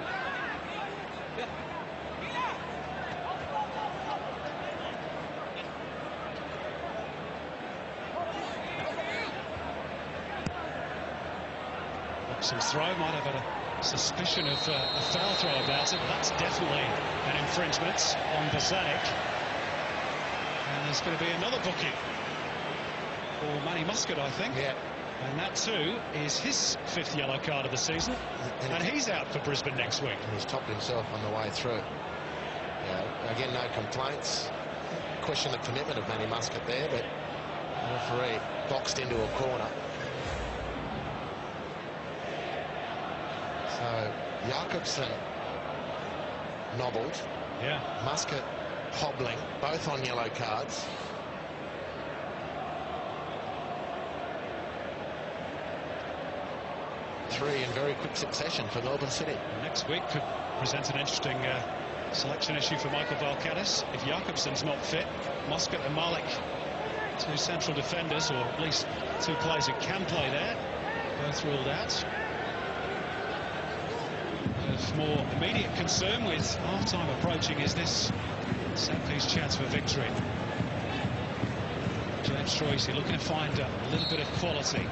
Broxham's throw might have had a suspicion of a foul throw about it, but that's definitely an infringement on Bozanic. And there's going to be another booking for Manny Muscat, I think. Yeah. And that too is his 5th yellow card of the season, and he's out for Brisbane next week. He's topped himself on the way through. Yeah, again, no complaints. Question the commitment of Manny Muscat there, but the referee boxed into a corner. So Jakobsen nobbled. Yeah. Muscat hobbling, both on yellow cards. Three in very quick succession for Melbourne City. Next week could present an interesting selection issue for Michael Valkanis. If Jakobsen's not fit, Muscat and Malik Two central defenders, or at least two players who can play there, both ruled out. Of more immediate concern with half-time approaching is this set-piece chance for victory. James Troisi looking to find a little bit of quality.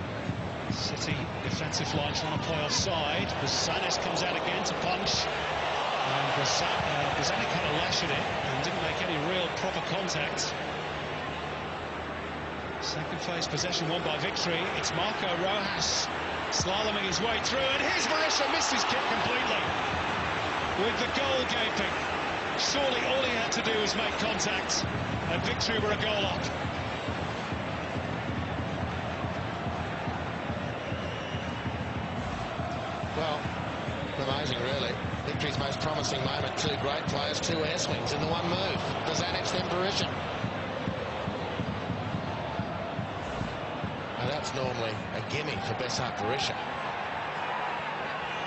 City defensive line trying to play offside. Busanis comes out again to punch. And Busanik had a lash at it and didn't make any real proper contact. Second phase possession won by victory. It's Marco Rojas slaloming his way through, and here's Berisha, missed his kick completely. With the goal gaping, surely all he had to do was make contact, and victory were a goal up. Well, amazing really. Victory's most promising moment. Two great players, two air swings in the one move. Busanik then Berisha. That's normally a gimme for Besart Berisha.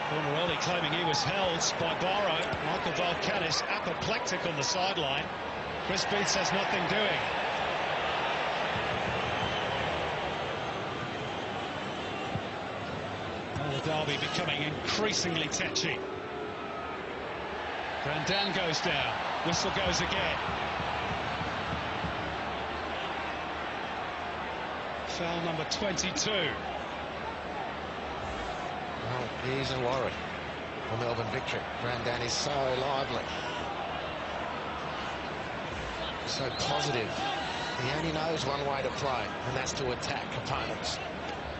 Fornaroli claiming he was held by Barrow. Michael Valkanis apoplectic on the sideline. Chris Beates has nothing doing. Well, the derby becoming increasingly tetchy. Brandan goes down. Whistle goes again. Foul number 22. Well, he's a worry for Melbourne victory. Brandan is so lively, so positive. He only knows one way to play, and that's to attack opponents.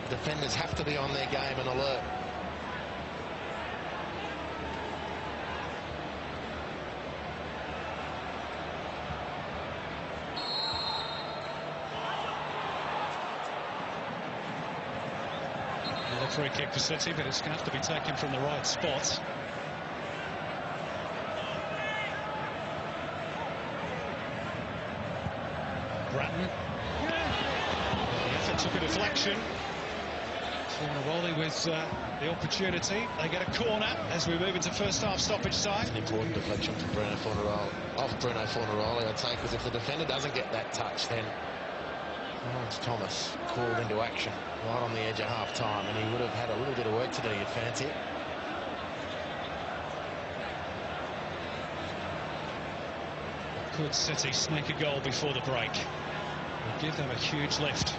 The defenders have to be on their game and alert. Free kick for City, but it's going to have to be taken from the right spot. Bratton. The effort took a deflection. Fornaroli with the opportunity. They get a corner as we move into first half stoppage time. An important deflection from Bruno Fornaroli. Off Bruno Fornaroli, I'd say, because if the defender doesn't get that touch, then Lawrence Thomas called into action right on the edge of half-time, and he would have had a little bit of work to do, you'd fancy. Could City sneak a goal before the break? Will give them a huge lift.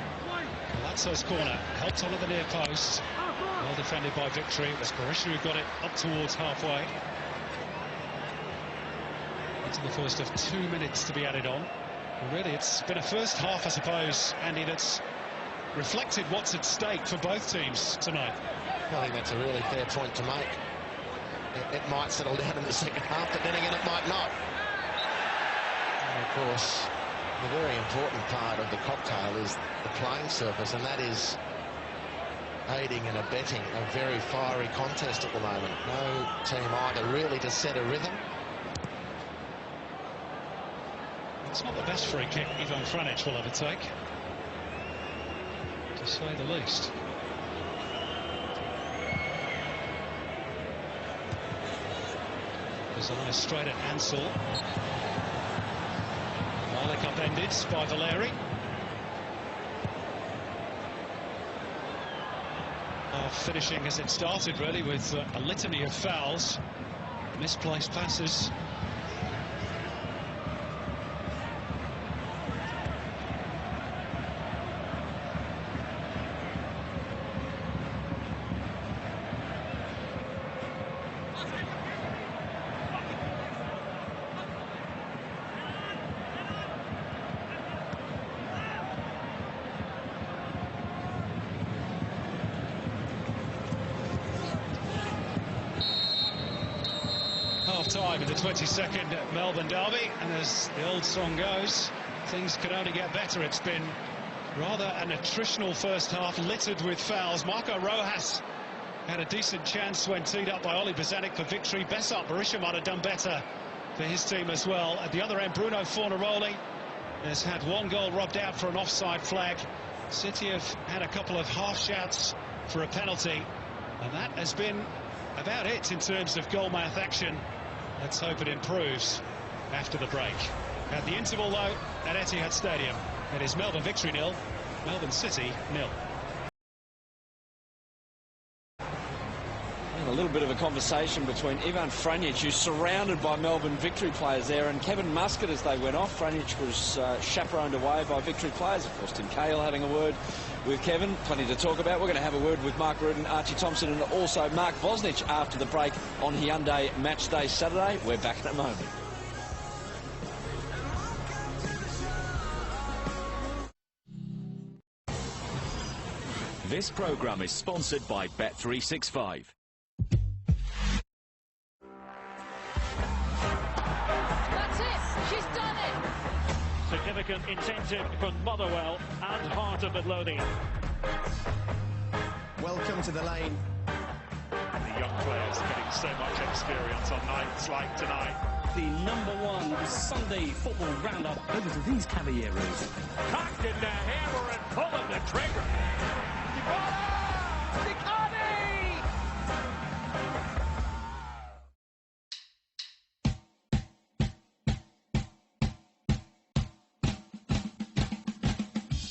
Palazzo's corner helped on at the near post. Well defended by Victory. It was Berisha who got it up towards halfway. Into the first of 2 minutes to be added on. Well, really, it's been a first half, I suppose, Andy, that's reflected what's at stake for both teams tonight. I think that's a really fair point to make. It might settle down in the second half, but then again, it might not. And of course, the very important part of the cocktail is the playing surface, and that is aiding and abetting a very fiery contest at the moment. No team either really to set a rhythm. It's not the best free kick Ivan Franic will ever take, to say the least. Designer straight at Ansel. Malik upended by Valeri. Finishing as it started, really, with a litany of fouls, misplaced passes. Time in the 22nd Melbourne derby, and as the old song goes, things could only get better. It's been rather an attritional first half, littered with fouls. Marco Rojas had a decent chance when teed up by Oli Busanik for victory. Besart Berisha might have done better for his team as well. At the other end, Bruno Fornaroli has had one goal robbed out for an offside flag. City have had a couple of half shouts for a penalty, and that has been about it in terms of goal mouth action. Let's hope it improves after the break. At the interval, though, at Etihad Stadium. It is Melbourne victory 0, Melbourne City 0. And a little bit of a conversation between Ivan Franjic, who's surrounded by Melbourne victory players there, and Kevin Muscat as they went off. Franjic was chaperoned away by victory players. Of course, Tim Cahill having a word with Kevin. Plenty to talk about. We're going to have a word with Mark Rudin, Archie Thompson, and also Mark Bosnich after the break on Hyundai Match Day Saturday. We're back in a moment. This programme is sponsored by Bet365. That's it. She's done it. Significant incentive from Motherwell and Heart of Midlothian. Welcome to the lane. The young players are getting so much experience on nights like tonight. The #1 Sunday football roundup. Look at these caballeros. Cocked in the hammer and pulling the trigger.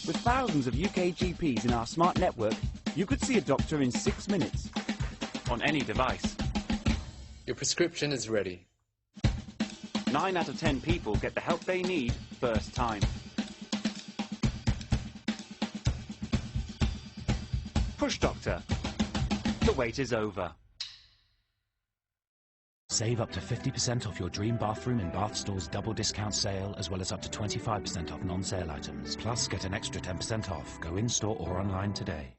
With thousands of UK GPs in our smart network, you could see a doctor in 6 minutes on any device. Your prescription is ready. 9 out of 10 people get the help they need first time. Push Doctor. The wait is over. Save up to 50% off your dream bathroom in Bath Store's double discount sale, as well as up to 25% off non-sale items. Plus, get an extra 10% off. Go in-store or online today.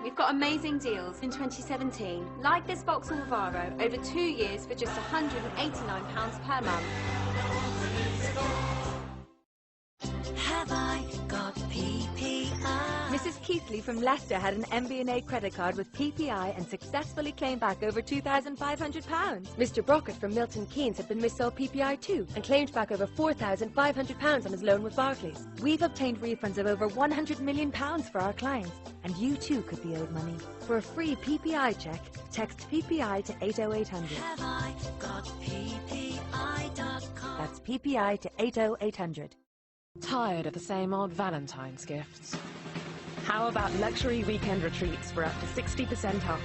We've got amazing deals in 2017. Like this Vauxhall Vivaro, over 2 years for just £189 per month. Have I got PPI? Mrs. Keithley from Leicester had an MB&A credit card with PPI and successfully claimed back over £2,500. Mr. Brockett from Milton Keynes had been missold PPI too and claimed back over £4,500 on his loan with Barclays. We've obtained refunds of over £100 million for our clients, and you too could be owed money. For a free PPI check, text PPI to 80800. Have I got PPI.com? That's PPI to 80800. Tired of the same old Valentine's gifts? How about luxury weekend retreats for up to 60% off?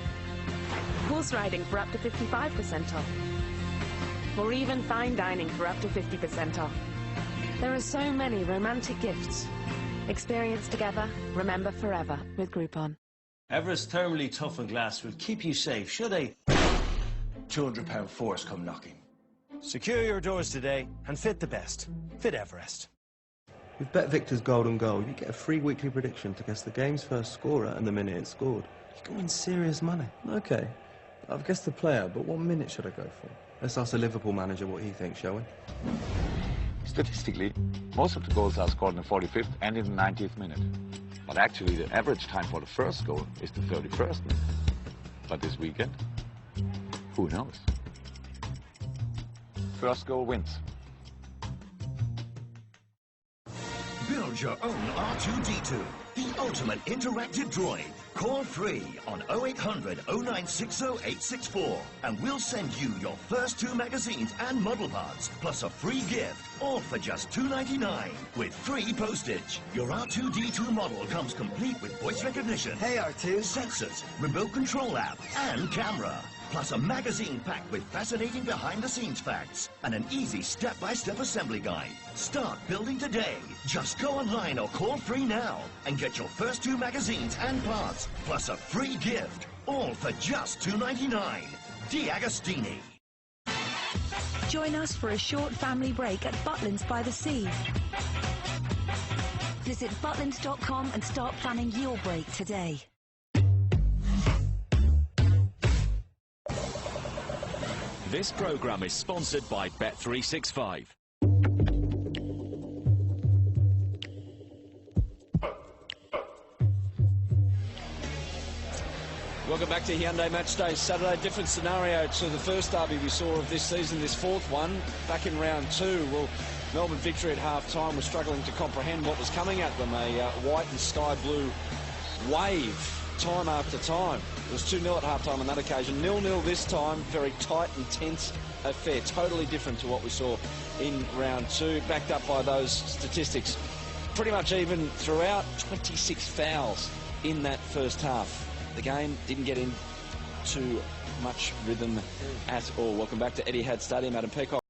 Horse riding for up to 55% off? Or even fine dining for up to 50% off? There are so many romantic gifts. Experience together, remember forever with Groupon. Everest thermally toughened glass will keep you safe should a £200 force come knocking. Secure your doors today and fit the best. Fit Everest. With BetVictor's Golden Goal, you get a free weekly prediction to guess the game's first scorer and the minute it's scored. You can win serious money. Okay, I've guessed the player, but what minute should I go for? Let's ask the Liverpool manager what he thinks, shall we? Statistically, most of the goals are scored in the 45th and in the 90th minute. But actually, the average time for the first goal is the 31st minute. But this weekend, who knows? First goal wins. Build your own R2-D2, the ultimate interactive droid. Call free on 0800 0960 864 and we'll send you your first 2 magazines and model parts, plus a free gift, all for just $2.99 with free postage. Your R2-D2 model comes complete with voice recognition, Hey R2, sensors, remote control app, and camera. Plus a magazine packed with fascinating behind-the-scenes facts and an easy step-by-step assembly guide. Start building today. Just go online or call free now and get your first 2 magazines and parts, plus a free gift, all for just $2.99. D'Agostini. Join us for a short family break at Butlins by the Sea. Visit butlins.com and start planning your break today. This programme is sponsored by Bet365. Welcome back to Hyundai Match Day Saturday. Different scenario to the first derby we saw of this season, this 4th one, back in round 2. Well, Melbourne victory at half-time was struggling to comprehend what was coming at them. A white and sky blue wave time after time. It was 2-0 at half-time on that occasion. 0-0 this time. Very tight and tense affair. Totally different to what we saw in round 2. Backed up by those statistics pretty much even throughout. 26 fouls in that first half. The game didn't get into much rhythm at all. Welcome back to Etihad Stadium. Adam Peacock.